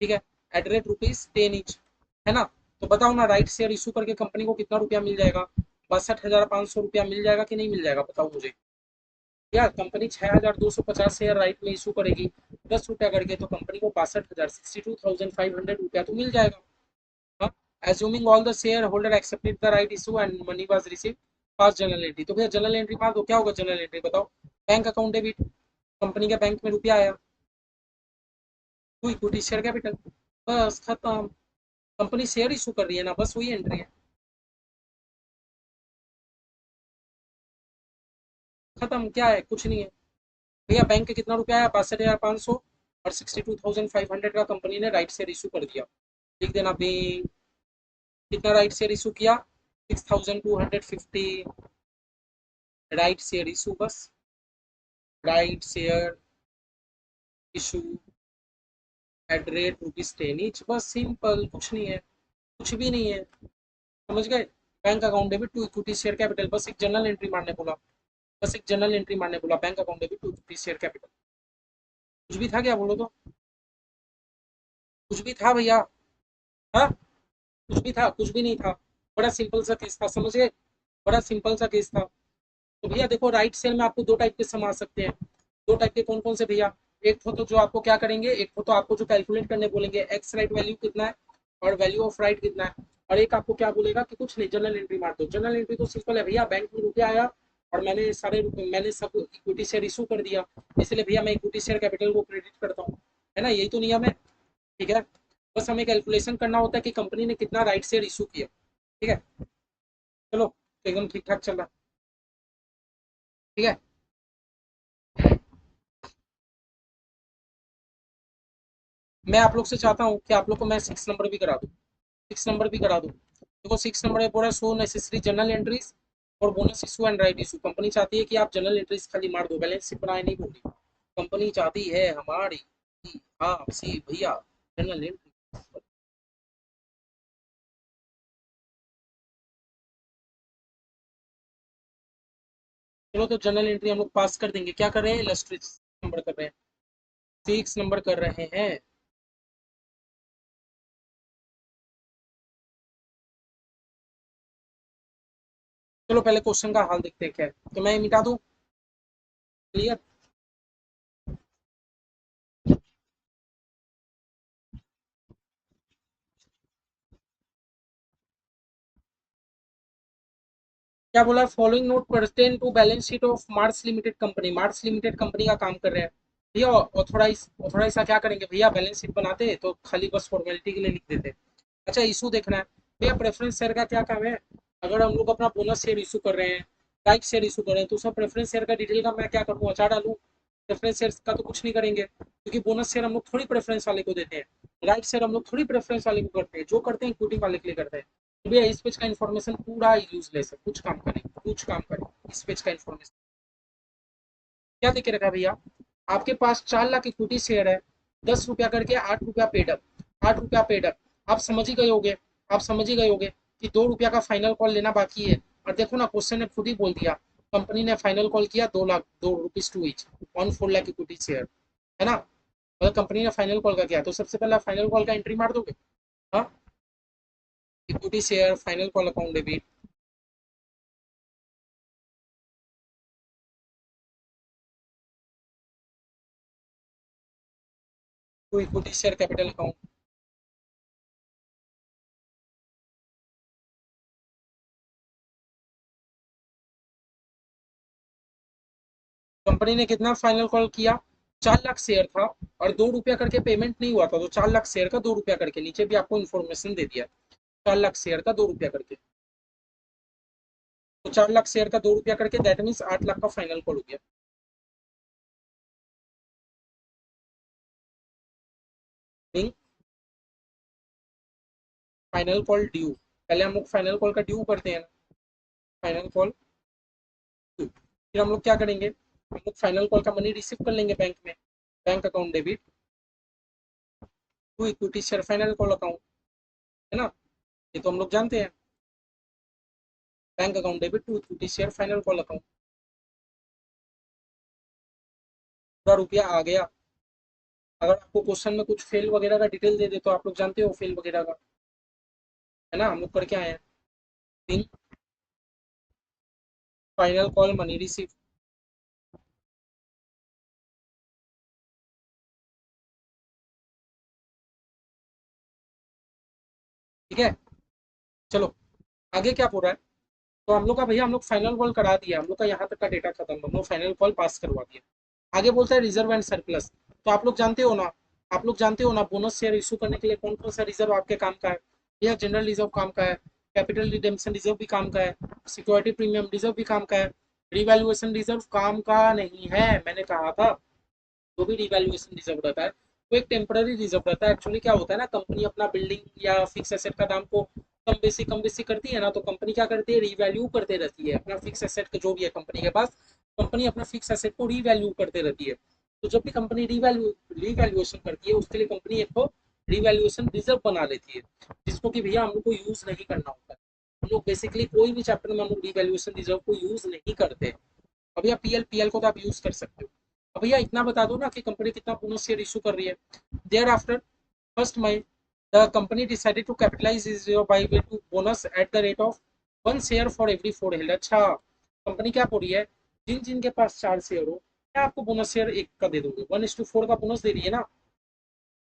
ठीक है, एट रेट रुपीज 10 ईच, है ना। तो बताओ ना, राइट शेयर इशू करके कंपनी को कितना रुपया मिल जाएगा? 62,500 रुपया मिल जाएगा कि नहीं मिल जाएगा, बताओ मुझे। यार कंपनी 6,250 शेयर राइट में इशू करेगी 10 रुपया करके, तो कंपनी को 62,000 62,500 रुपया तो मिल जाएगा। हाँ, assuming all the shareholder accepted the right issue and money was received pass general entry, तो भैया जनरल एंट्री मार दो, क्या होगा जनरल एंट्री बताओ? बैंक अकाउंट डेबिट, कंपनी के बैंक में रुपया आया, टू इक्विटी शेयर कैपिटल, बस खत्म। कंपनी शेयर इशू कर रही है ना, बस वही एंट्री है, खत्म। क्या है, कुछ नहीं है भैया। बैंक के कितना रुपया आया? 62,500, और 62,500 का कंपनी ने राइट शेयर इशू कर दिया। लिख देना बैंक, कितना राइट शेयर इशू किया? 6,250 राइट शेयर इशू, बस। Right share issue at rate ₹10 each, बस सिंपल, कुछ नहीं है, कुछ भी नहीं है, समझ गए? Bank account debit to equity share capital, बस एक जनरल एंट्री मारने बोला, बस एक जनरल एंट्री मारने बोला, bank account debit to equity share capital. कुछ भी था क्या, बोलो तो? कुछ भी था भैया? हाँ, कुछ भी था? कुछ भी नहीं था। बड़ा सिंपल सा केस था, समझ गए? बड़ा सिंपल सा केस था। तो भैया देखो, राइट शेयर में आपको दो टाइप के सम आ सकते हैं। दो टाइप के कौन कौन से भैया? एक तो जो आपको क्या करेंगे, एक तो आपको जो कैलकुलेट करने बोलेंगे, एक्स राइट वैल्यू कितना है और वैल्यू ऑफ राइट कितना है। और एक आपको क्या बोलेगा कि कुछ नहीं, जनरल एंट्री मार दो। जनरल एंट्री तो सिंपल है भैया, बैंक में रुपया आया और मैंने सब इक्विटी शेयर इशू कर दिया, इसलिए भैया मैं इक्विटी शेयर कैपिटल को क्रेडिट करता हूँ, है ना? यही तो नियम है, ठीक है। बस हमें कैलकुलेशन करना होता है कि कंपनी ने कितना राइट शेयर इशू किया, ठीक है। चलो, तो एकदम ठीक ठाक चल रहा, ठीक है। मैं आप लोग से चाहता हूँ कि आप लोग को मैं 6 नंबर भी करा दूँ, 6 नंबर भी करा दूँ। देखो 6 नंबर में पूरा शो नेसेसरी जनरल एंट्रीज और bonus issue and right issue. Company चाहती है कि आप जनरल एंट्रीज खाली मार दो, बैलेंस शीट बनाए नहीं बोली। कंपनी चाहती है हमारी कि आपसी भैया जनरल एंट्री। चलो, तो जनरल एंट्री हम लोग पास कर देंगे। क्या कर रहे हैं? इलस्ट्रेट नंबर कर रहे हैं, 6 नंबर कर रहे हैं। चलो पहले क्वेश्चन का हाल देखते हैं क्या है, तो मैं मिटा दूं, क्लियर? क्या बोला? Following note pertain to balance sheet of Mars limited company. Mars limited company का काम कर रहे हैं भैया। ऑथोराइज ऑथोराइज का क्या करेंगे भैया? बैलेंस शीट बनाते तो खाली बस फॉर्मेलिटी के लिए लिख देते। अच्छा, इशू देखना है भैया। प्रेफरेंस शेयर का क्या काम है? अगर हम लोग अपना बोनस शेयर इशू कर रहे हैं, राइट शेयर इशू कर रहे हैं, तो उसका प्रेफरेंस शेयर का डिटेल का मैं क्या करूँ, अचार डालूँ? प्रेफरेंस शेयर का तो कुछ नहीं करेंगे, क्योंकि बोनस शेयर हम लोग थोड़ी प्रेफरेंस वाले को देते हैं, राइट शेयर हम लोग थोड़ी प्रेफरेंस वाले को करते हैं, जो करते हैं इक्विटी वाले के लिए करते हैं। तो भैया इस पेज का इन्फॉर्मेशन पूरा यूजलेस है, कुछ काम करें, कुछ काम करें। इस पेज का इन्फॉर्मेशन क्या देखे रखा है भैया? आपके पास 4 लाख इक्विटी शेयर है, 10 रुपया करके, 8 रुपया पेडअप, 8 रुपया पेडअप। आप समझ ही गए होगे, आप समझ ही गए होगे कि 2 रुपया का फाइनल कॉल लेना बाकी है। और देखो ना, क्वेश्चन ने खुद ही बोल दिया, कंपनी ने फाइनल कॉल किया 2 lakh, ₹2 two each, 1 4 lakh equity share, है ना? अगर कंपनी ने फाइनल कॉल का किया तो सबसे पहले फाइनल कॉल का एंट्री मार दोगे। हाँ, equity share final call account debit to equity share capital account. Company ने कितना फाइनल कॉल किया? 4 लाख शेयर था, और 2 रुपया करके पेमेंट नहीं हुआ था, तो 4 लाख शेयर का 2 रुपया करके, नीचे भी आपको इन्फॉर्मेशन दे दिया, 4 लाख शेयर का 2 रुपया करके। तो 4 लाख शेयर का 2 रुपया करके, दैट मीन्स 8 लाख का फाइनल कॉल हो गया। फाइनल कॉल ड्यू, पहले हम लोग फाइनल कॉल का ड्यू करते हैं ना, फाइनल कॉल ड्यू। फिर हम लोग क्या करेंगे, हम लोग फाइनल कॉल का मनी रिसीव कर लेंगे बैंक में, bank account debit to equity share final call account, है ना? ये तो हम लोग जानते हैं, bank account debit to equity share final call account. पूरा रुपया आ गया। अगर आपको क्वेश्चन में कुछ फेल वगैरह का डिटेल दे दे, तो आप लोग जानते हो फेल वगैरह का, है ना, हम लोग करके आए हैं। In final call money receive. ठीक है, चलो आगे क्या हो रहा है। तो हम लोग का भैया हम लोग फाइनल कॉल करा दिया, हम लोग का यहाँ तक का डेटा खत्म, हम लोग फाइनल कॉल पास करवा दिया। आगे बोलता है रिजर्व एंड सरप्लस। तो आप लोग जानते हो ना, आप लोग जानते हो ना बोनस शेयर इशू करने के लिए कौन कौन सा रिजर्व आपके काम का है। यह जनरल रिजर्व काम का है, कैपिटल रिडेम्पशन रिजर्व भी काम का है, सिक्योरिटी प्रीमियम रिजर्व भी काम का है। रिवैल्यूएशन रिजर्व काम का नहीं है, मैंने कहा था। जो भी रिवैल्यूएशन रिजर्व रहता है वो एक टेम्पररी रिजर्व रहता है। एक्चुअली क्या होता है ना, कंपनी अपना बिल्डिंग या फिक्स एसेट का दाम को कम बेसी करती है ना, तो कंपनी क्या करती है, रिवैल्यू करते रहती है अपना फिक्स एसेट जो भी है कंपनी के पास। कंपनी अपना फिक्स एसेट को रिवैल्यू करते रहती है। तो जब भी कंपनी रिवैल्यूएशन करती है उसके लिए कंपनी एक तो रिवैल्यूएशन रिजर्व बना लेती है, जिसको कि भैया हम लोग को यूज नहीं करना होता है। हम लोग बेसिकली कोई भी चैप्टर में हम लोग रिवैल्यूएशन रिजर्व को यूज नहीं करते। अब भैया पीएल को तो आप यूज कर सकते हो। अब भैया इतना बता दो ना कि कंपनी कितना बोनस शेयर इशू कर रही है। Thereafter 1 May the company decided to capitalize is by way to bonus at the rate of 1 share for every 4 held. अच्छा, कंपनी क्या बोल रही है, जिन जिन के पास 4 शेयर हो मैं आपको बोनस शेयर एक का दे दूंगी, 1:4 का बोनस दे रही है ना।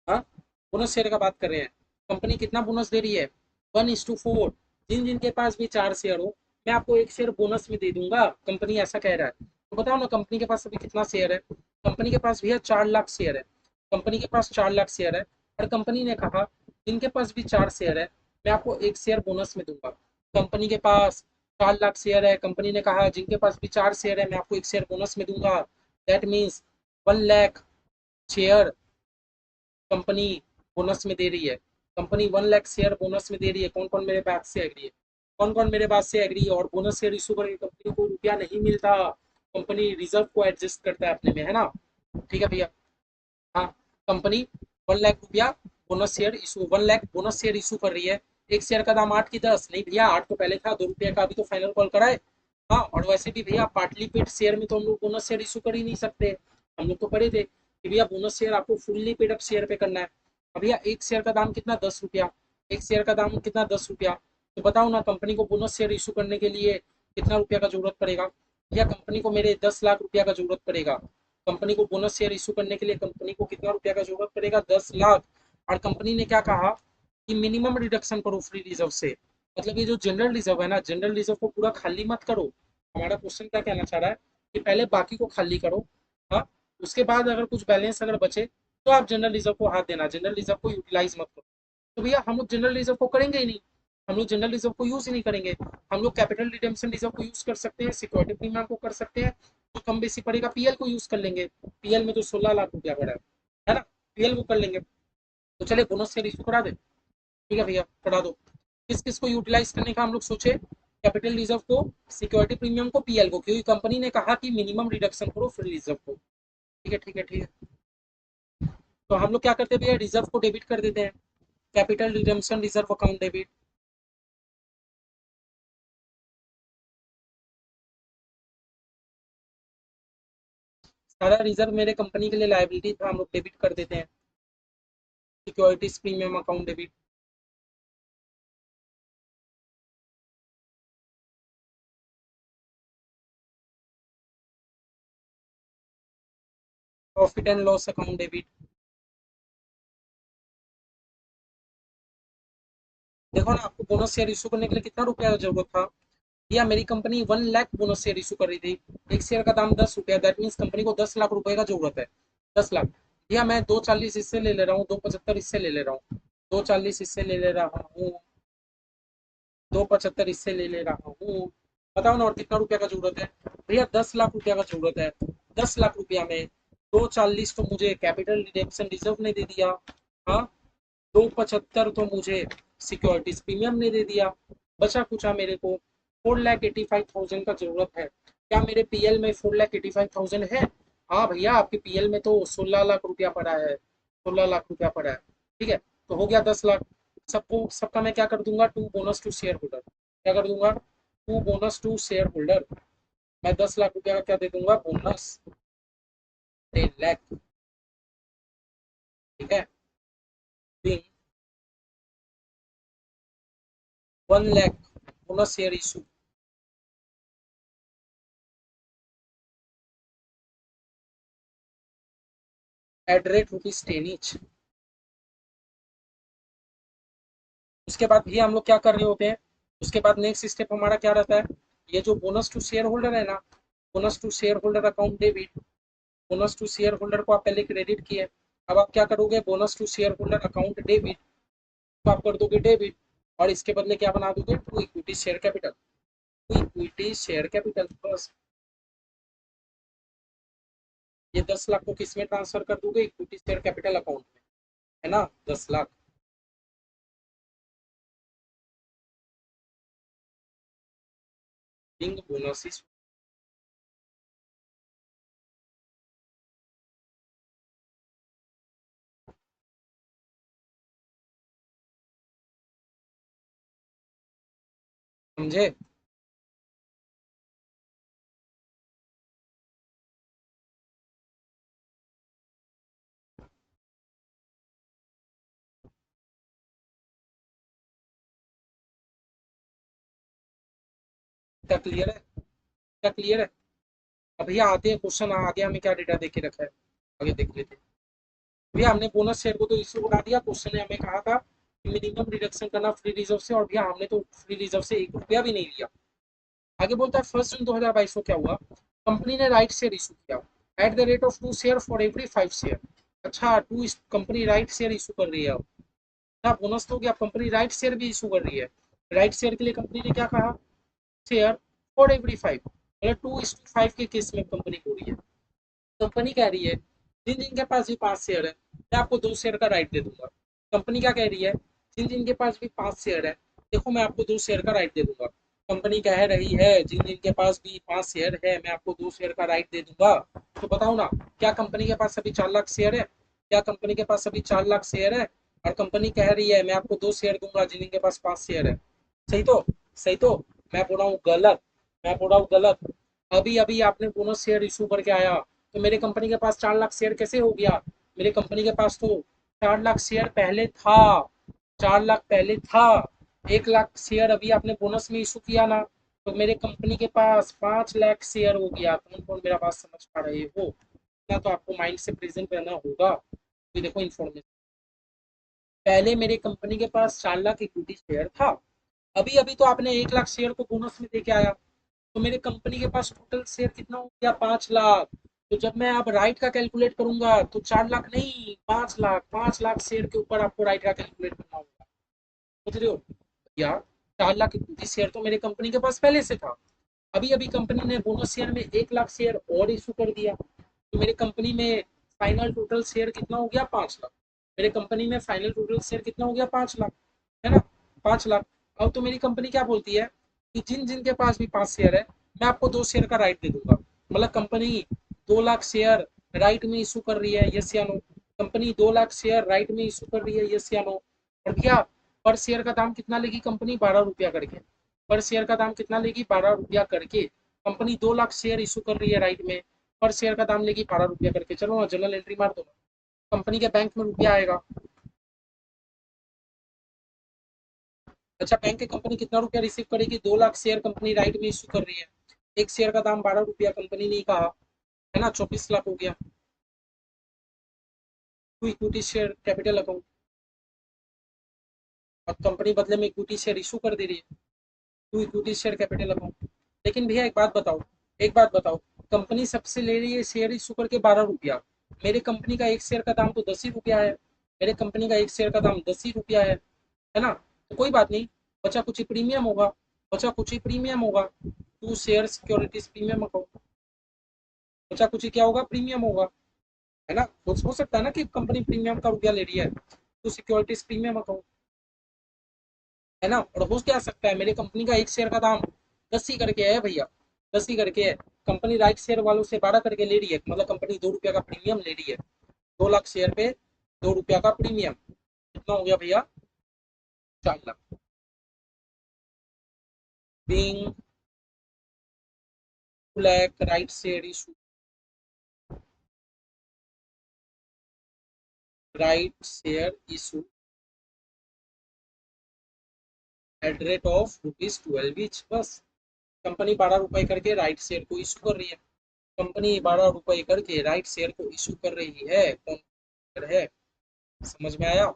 हाँ, बोनस शेयर का बात कर रहे हैं। कंपनी कितना बोनस दे रही है, 1:4। जिन जिन के पास भी 4 शेयर हो मैं आपको 1 शेयर बोनस में दे दूंगा, कंपनी ऐसा कह रहा है। तो बताओ ना कंपनी के पास अभी कितना शेयर है। कंपनी के पास भैया 4 लाख शेयर है। कंपनी के पास 4 लाख शेयर है, और कंपनी ने कहा जिनके पास भी 4 शेयर है मैं आपको 1 शेयर बोनस में दूंगा। कंपनी के पास 4 लाख शेयर है, कंपनी ने कहा जिनके पास भी 4 शेयर है मैं आपको 1 शेयर बोनस में दूंगा। That means 1 lakh share company bonus में दे रही है। कंपनी 1 लाख शेयर बोनस में दे रही है। कौन कौन मेरे बात से एग्री है, कौन कौन मेरे बात से एग्री है। और बोनस शेयर इशू करके कंपनी को रुपया नहीं मिलता, कंपनी रिजर्व को एडजस्ट करता है अपने में, है ना। ठीक है भैया। हाँ, कंपनी 1 लाख रुपया bonus share issue, 1 lakh bonus share issue कर रही है। 1 शेयर का दाम 8 की 10 नहीं भैया, 8 तो पहले था, 2 रुपये का अभी तो फाइनल कॉल कराए। हाँ, और वैसे भी भैया पार्टली पेड शेयर में तो हम लोग बोनस शेयर इशू कर ही नहीं सकते। हम लोग तो पढ़े थे कि भैया बोनस शेयर आपको फुल्ली पेड अप शेयर पे करना है। अब भैया 1 शेयर का दाम कितना, 10 रुपया। 1 शेयर का दाम कितना, 10 रुपया। तो बताओ ना कंपनी को बोनस शेयर इशू करने के लिए कितना रुपया का जरूरत पड़ेगा। भैया कंपनी को मेरे 10 लाख रुपया का जरूरत पड़ेगा। कंपनी को बोनस शेयर इशू करने के लिए कंपनी को कितना रुपया का जरूरत पड़ेगा, 10 लाख। और कंपनी ने क्या कहा कि मिनिमम रिडक्शन करो फ्री रिजर्व से। मतलब ये जो जनरल रिजर्व है ना, जनरल रिजर्व को पूरा खाली मत करो। हमारा क्वेश्चन क्या कहना चाह रहा है कि पहले बाकी को खाली करो। हाँ, उसके बाद अगर कुछ बैलेंस अगर बचे तो आप जनरल रिजर्व को हाथ देना, जनरल रिजर्व को यूटिलाइज मत करो। तो भैया हम लोग जनरल रिजर्व को करेंगे ही नहीं, हम लोग जनरल रिजर्व को यूज ही नहीं करेंगे। हम लोग कैपिटल रिडेम्पशन रिजर्व को यूज कर सकते हैं, सिक्योरिटी प्रीमियम को कर सकते हैं, तो कम बेसी पड़ेगा पीएल को यूज कर लेंगे। पीएल में तो 16 लाख रुपया पड़ा है ना, पीएल को कर लेंगे। तो चले बोनस शेयर इशू करा दे। ठीक है भैया, करा दो। किस किस को यूटिलाइज करने का हम लोग सोचे, कैपिटल रिजर्व को, सिक्योरिटी प्रीमियम को, पीएल को, क्योंकि कंपनी ने कहा कि मिनिमम रिडक्शन करो फ्री रिजर्व को। ठीक है ठीक है ठीक है। तो हम लोग क्या करते हैं भैया, रिजर्व को डेबिट कर देते हैं, capital redemption reserve account debit. सारा रिजर्व मेरे कंपनी के लिए लाइबिलिटी था, हम लोग डेबिट कर देते हैं। Securities premium account debit. Profit and loss account debit. देखो ना, आपको बोनस शेयर इशू करने के लिए कितना रुपया की जरूरत था। या मेरी company 1 lakh bonus share issue कर रही थी, 1 शेयर का दाम 10 रुपया, दैट मीन्स कंपनी को 10 लाख रुपए का जरूरत है। 10 लाख। भैया मैं 240 इससे ले ले रहा हूँ, 275 इससे ले ले रहा हूँ, 240 इससे ले ले रहा हूँ, 275 इससे ले ले रहा हूँ। बताओ ना और कितना रुपया का जरूरत है। भैया 10 लाख रुपया का जरूरत है। 10 लाख रुपया में 240 तो मुझे कैपिटल रिडेम्पशन रिजर्व ने दे दिया। हाँ, 275 तो मुझे सिक्योरिटीज प्रीमियम ने दे दिया। बचा कुचा मेरे को 4,85,000 का जरूरत है। क्या मेरे पीएल में 4,85,000 है। हाँ भैया, आपके पीएल में तो 16 लाख रुपया पड़ा है, 16 लाख रुपया पड़ा है। ठीक है, तो हो गया 10 लाख। सबको सबका मैं क्या कर दूंगा, to bonus to share holder. क्या कर दूंगा, to bonus to share holder. मैं 10 लाख रुपया का क्या दे दूंगा, बोनस 10 लाख। ठीक है। 1 lakh bonus share issue at rate ₹10 each। उसके बाद भी हम लोग क्या कर रहे होते हैं, उसके बाद नेक्स्ट स्टेप हमारा क्या रहता है, ये जो बोनस टू शेयर होल्डर है ना, bonus to share holder account debit, bonus to share holder को आप पहले क्रेडिट किए, अब आप क्या करोगे, bonus to share holder account debit तो आप कर दोगे डेबिट, और इसके बदले क्या बना दोगे, to equity share capital, to equity share capital बस। ये 10 लाख को किस में ट्रांसफर कर दोगे, इक्विटी शेयर कैपिटल अकाउंट में, है ना, 10 लाख। बिंग बोनस, समझे। क्या क्लियर है, क्या क्लियर है। अब भैया आते हैं क्वेश्चन, आगे हमें क्या डेटा देके रखा है, आगे देख लेते हैं। भैया हमने बोनस शेयर को तो इशू बना दिया, क्वेश्चन ने हमें कहा था कि मिनिमम रिडक्शन करना फ्री रिजर्व से, और भैया हमने तो फ्री रिजर्व से ₹1 भी नहीं लिया। आगे बोलता है 1 जून 2022 को क्या हुआ, कंपनी ने राइट शेयर इशू किया at the rate of 2 share for every 5 share. अच्छा, टू कंपनी राइट शेयर इशू कर रही है अब, ना बोनस तो हो गया, कंपनी राइट शेयर भी इशू कर रही है। राइट शेयर के लिए कंपनी ने क्या कहा, शेयर फॉर एवरी 5, मतलब 2:5 के केस में कंपनी हो रही है। कंपनी कह रही है जिन जिनके पास भी 5 शेयर है, मैं आपको 2 शेयर का राइट दे दूंगा। कंपनी क्या कह रही है, जिन जिनके पास भी 5 शेयर है, देखो मैं आपको 2 शेयर का राइट दे दूंगा। कंपनी कह रही है जिन जिनके पास भी 5 शेयर है, मैं आपको 2 शेयर का राइट दे दूंगा। तो बताओ ना, क्या कंपनी के पास अभी 4 लाख शेयर है, क्या कंपनी के पास अभी 4 लाख शेयर है, और कंपनी कह रही है मैं आपको 2 शेयर दूंगा जिन जिनके पास 5 शेयर है। सही तो, सही तो, मैं बोल रहा हूँ गलत, मैं बोल रहा हूँ गलत। अभी अभी आपने बोनस शेयर इशू करके आया, तो मेरे कंपनी के पास 4 लाख शेयर कैसे हो गया, मेरे कंपनी के पास तो 4 लाख शेयर पहले था, 4 लाख पहले था, 1 लाख शेयर अभी आपने बोनस में इशू किया ना, तो मेरे कंपनी के पास 5 लाख शेयर हो गया। कौन कौन मेरा बात समझ पा रहे हो, इतना तो आपको माइंड से प्रेजेंट रहना होगा। तो देखो इन्फॉर्मेशन, पहले मेरे कंपनी के पास 4 लाख इक्विटी शेयर था, अभी अभी तो आपने 1 लाख शेयर को बोनस में देके आया, तो मेरे कंपनी के पास टोटल शेयर कितना हो गया, 5 लाख। तो जब मैं अब राइट का कैलकुलेट करूंगा तो 4 लाख नहीं, 5 लाख, 5 लाख शेयर के ऊपर आपको राइट का कैलकुलेट करना होगा। समझ रहे हो या, 4 लाख इक्विटी शेयर तो मेरे कंपनी के पास पहले से था, अभी अभी कंपनी ने बोनस शेयर में 1 लाख शेयर और इशू कर दिया, तो मेरे कंपनी में फाइनल टोटल शेयर कितना हो गया, 5 लाख। मेरे कंपनी में फाइनल टोटल शेयर कितना हो गया, 5 लाख, है ना, 5 लाख। अब तो मेरी कंपनी क्या बोलती है कि जिन जिन के पास भी 5 शेयर है, मैं आपको 2 शेयर का राइट दे दूंगा। मतलब कंपनी 2 लाख शेयर राइट में इशू कर रही है, यस या no. Company 2 lakh share right में इशू कर रही है, यस या नो। और भैया पर शेयर का दाम कितना लेगी कंपनी, ₹12 करके। पर शेयर का दाम कितना लेगी, ₹12 करके। कंपनी 2 लाख शेयर इशू कर रही है राइट में, पर शेयर का दाम लेगी ₹12 करके। चलो ना जनरल एंट्री मार दो, कंपनी के बैंक में रुपया आएगा। अच्छा, बैंक की कंपनी कितना रुपया रिसीव करेगी, 2 लाख शेयर कंपनी राइट में इशू कर रही है, एक शेयर का दाम ₹12 कंपनी ने कहा, है ना, 24 लाख हो गया। To equity share capital account, और कंपनी बदले में इक्विटी शेयर इशू कर दे रही है, to equity share capital account. लेकिन भैया एक बात बताओ, एक बात बताओ, कंपनी सबसे ले रही है शेयर इशू करके ₹12, मेरे कंपनी का एक शेयर का दाम तो ₹10 है, मेरे कंपनी का एक शेयर का दाम ₹10 है ना। तो कोई बात नहीं, बचा कुछ ही प्रीमियम होगा, बचा कुछ ही प्रीमियम होगा, to share securities premium account, बचा कुछ ही क्या होगा, प्रीमियम होगा, है ना। हो सकता है ना कि कंपनी प्रीमियम का रुपया ले रही है, तो सिक्योरिटीज प्रीमियम अकाउंट, है ना। और हो क्या सकता है, मेरी कंपनी का एक शेयर का दाम 10 ही करके है भैया, 10 ही करके है। कंपनी राइट शेयर वालों से 12 करके ले रही है, मतलब कंपनी ₹2 का प्रीमियम ले रही है, 2 लाख शेयर पे ₹2 का प्रीमियम, कितना हो गया भैया, 4 lakh. Being 2 lakh right share issue, right share issue at rate of ₹12 each, बस। कंपनी 12 रुपए करके राइट शेयर को इशू कर रही है। कंपनी 12 रुपए करके राइट शेयर को इशू कर रही है। कौन है? समझ में आया?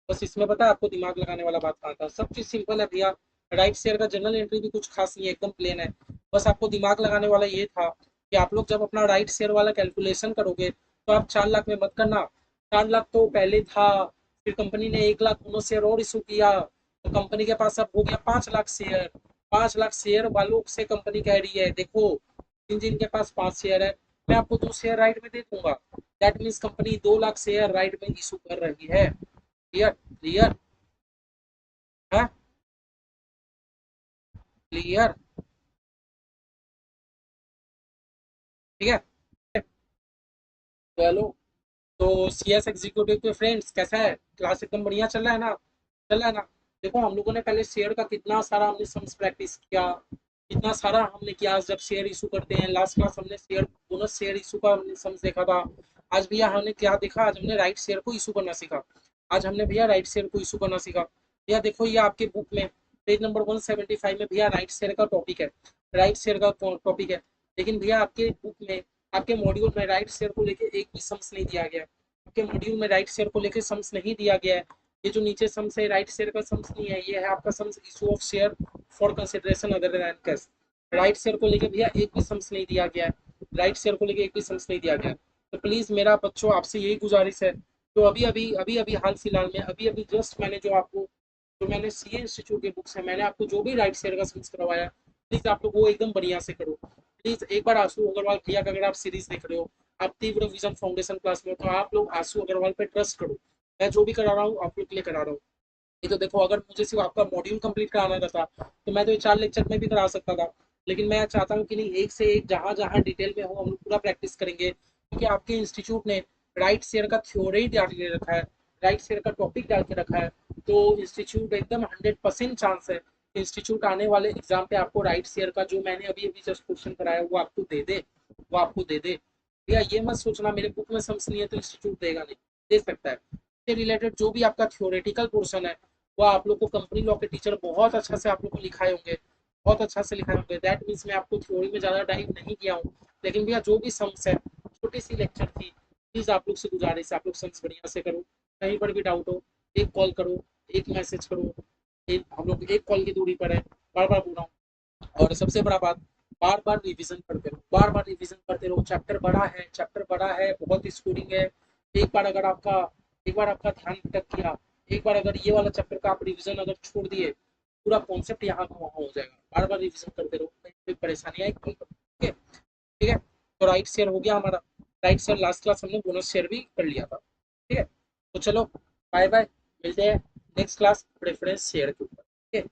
बस इसमें पता है आपको दिमाग लगाने वाला बात कहाँ था? सब चीज सिंपल है भैया। राइट शेयर का जनरल एंट्री भी कुछ खास नहीं है, एकदम प्लेन है। बस आपको दिमाग लगाने वाला ये था कि आप लोग जब अपना राइट शेयर वाला कैलकुलेशन करोगे तो आप 4 लाख में मत करना। 4 लाख तो पहले था, फिर कंपनी ने 1 लाख दोनों शेयर और इशू किया, तो कंपनी के पास अब हो गया 5 लाख शेयर। 5 लाख शेयर वालों से कंपनी कह रही है देखो, जिन जिन के पास 5 शेयर है, मैं आपको 2 शेयर राइट में दे दूंगा। That means company 2 lakh share right में इशू कर रही है। क्लियर? क्लियर है? क्लियर? ठीक है। चलो, तो CS एग्जीक्यूटिव के फ्रेंड्स कैसा है? क्लास एकदम बढ़िया चल रहा है ना? चल रहा है ना? देखो, हम लोगों ने पहले शेयर का कितना सारा हमने सम्स प्रैक्टिस किया, कितना सारा हमने किया। जब शेयर इशू करते हैं, लास्ट क्लास हमने शेयर बोनस शेयर इशू का हमने सम्स देखा था। आज भैया हमने क्या देखा? आज हमने राइट शेयर को इशू करना सीखा। आज हमने भैया राइट शेयर को इशू करना सीखा। भैया देखो, ये आपके बुक में पेज नंबर 175 में भैया राइट शेयर का टॉपिक है। राइट शेयर का टॉपिक है। लेकिन भैया आपके बुक में, आपके मॉड्यूल में राइट शेयर को लेके एक भी सम्स नहीं दिया गया। आपके मॉड्यूल में राइट शेयर को लेके सम्स नहीं दिया गया है। ये जो नीचे सम्स है, राइट शेयर का सम्स नहीं है, ये है आपका sums issue of share for consideration other than cash. Right share को लेके भैया एक भी सम्स नहीं दिया गया है। राइट शेयर को लेके एक भी सम्स नहीं दिया गया है। तो प्लीज मेरा बच्चों आपसे यही गुजारिश है, तो अभी अभी हाल फिलहाल में अभी अभी जस्ट मैंने जो आपको, जो मैंने सीए इंस्टीट्यूट के बुक्स है, मैंने आपको जो भी राइट शेयर का सम्स करवाया, प्लीज आप लोग वो एकदम बढ़िया से करो। प्लीज एक बार आंसू अग्रवाल भैया का अगर आप सीरीज देख रहे हो, आप तीव्र विजन फाउंडेशन क्लास में, तो आप लोग आंसू अग्रवाल पे ट्रस्ट करो। मैं जो भी करा रहा हूँ आप लोग के लिए करा रहा हूँ। ये तो देखो, अगर मुझे सिर्फ आपका मॉड्यूल कंप्लीट कराना रहता तो मैं तो ये 4 लेक्चर में भी करा सकता था। लेकिन मैं चाहता हूँ कि नहीं, एक से एक जहां जहां डिटेल में हो हम लोग पूरा प्रैक्टिस करेंगे, क्योंकि आपके इंस्टीट्यूट ने राइट शेयर का थ्योरी डाल के रखा है, राइट शेयर का टॉपिक डाल के रखा है। तो इंस्टीट्यूट एकदम 100% चांस है, इंस्टीट्यूट आने वाले एग्जाम पे आपको राइट शेयर का जो मैंने अभी अभी जस्ट क्वेश्चन कराया वो आपको दे दे। वो आपको दे दे। भैया ये मत सोचना मेरे बुक में समझ नहीं है तो इंस्टीट्यूट देगा नहीं, दे सकता है। इससे रिलेटेड जो भी आपका थ्योरेटिकल पोर्शन है, वो आप लोग को कंपनी लॉ के टीचर बहुत अच्छा से आप लोग को लिखाए होंगे, बहुत अच्छा से लिखाए होंगे। दैट मीन्स मैं आपको थ्योरी में ज़्यादा डाइव नहीं किया हूँ। लेकिन भैया जो भी सम्स है, छोटी सी लेक्चर थी, प्लीज़ आप लोग से गुजारिश है, आप लोग सम्स बढ़िया से करो। कहीं पर भी डाउट हो, एक कॉल करो, एक मैसेज करो। हम लोग एक कॉल की दूरी पर है, बार बार बोल रहा हूँ। और सबसे बड़ा बात, बार बार रिविजन करते रहो, बार बार रिविजन करते रहो। चैप्टर बड़ा है, चैप्टर बड़ा है, बहुत स्कोरिंग है। एक बार अगर आपका, एक बार आपका ध्यान भटक गया, एक बार अगर ये वाला चैप्टर का आप रिवीजन अगर छोड़ दिए, पूरा कॉन्सेप्ट यहाँ का वहाँ हो जाएगा। बार बार रिवीजन करते रहो, कहीं कोई परेशानी आए कॉल करो। ठीक है? ठीक है। तो राइट शेयर हो गया हमारा। राइट शेयर लास्ट क्लास हमने बोनस शेयर भी कर लिया था। ठीक है, तो चलो, बाय बाय, मिलते हैं नेक्स्ट क्लास प्रेफरेंस शेयर के ऊपर। ठीक है।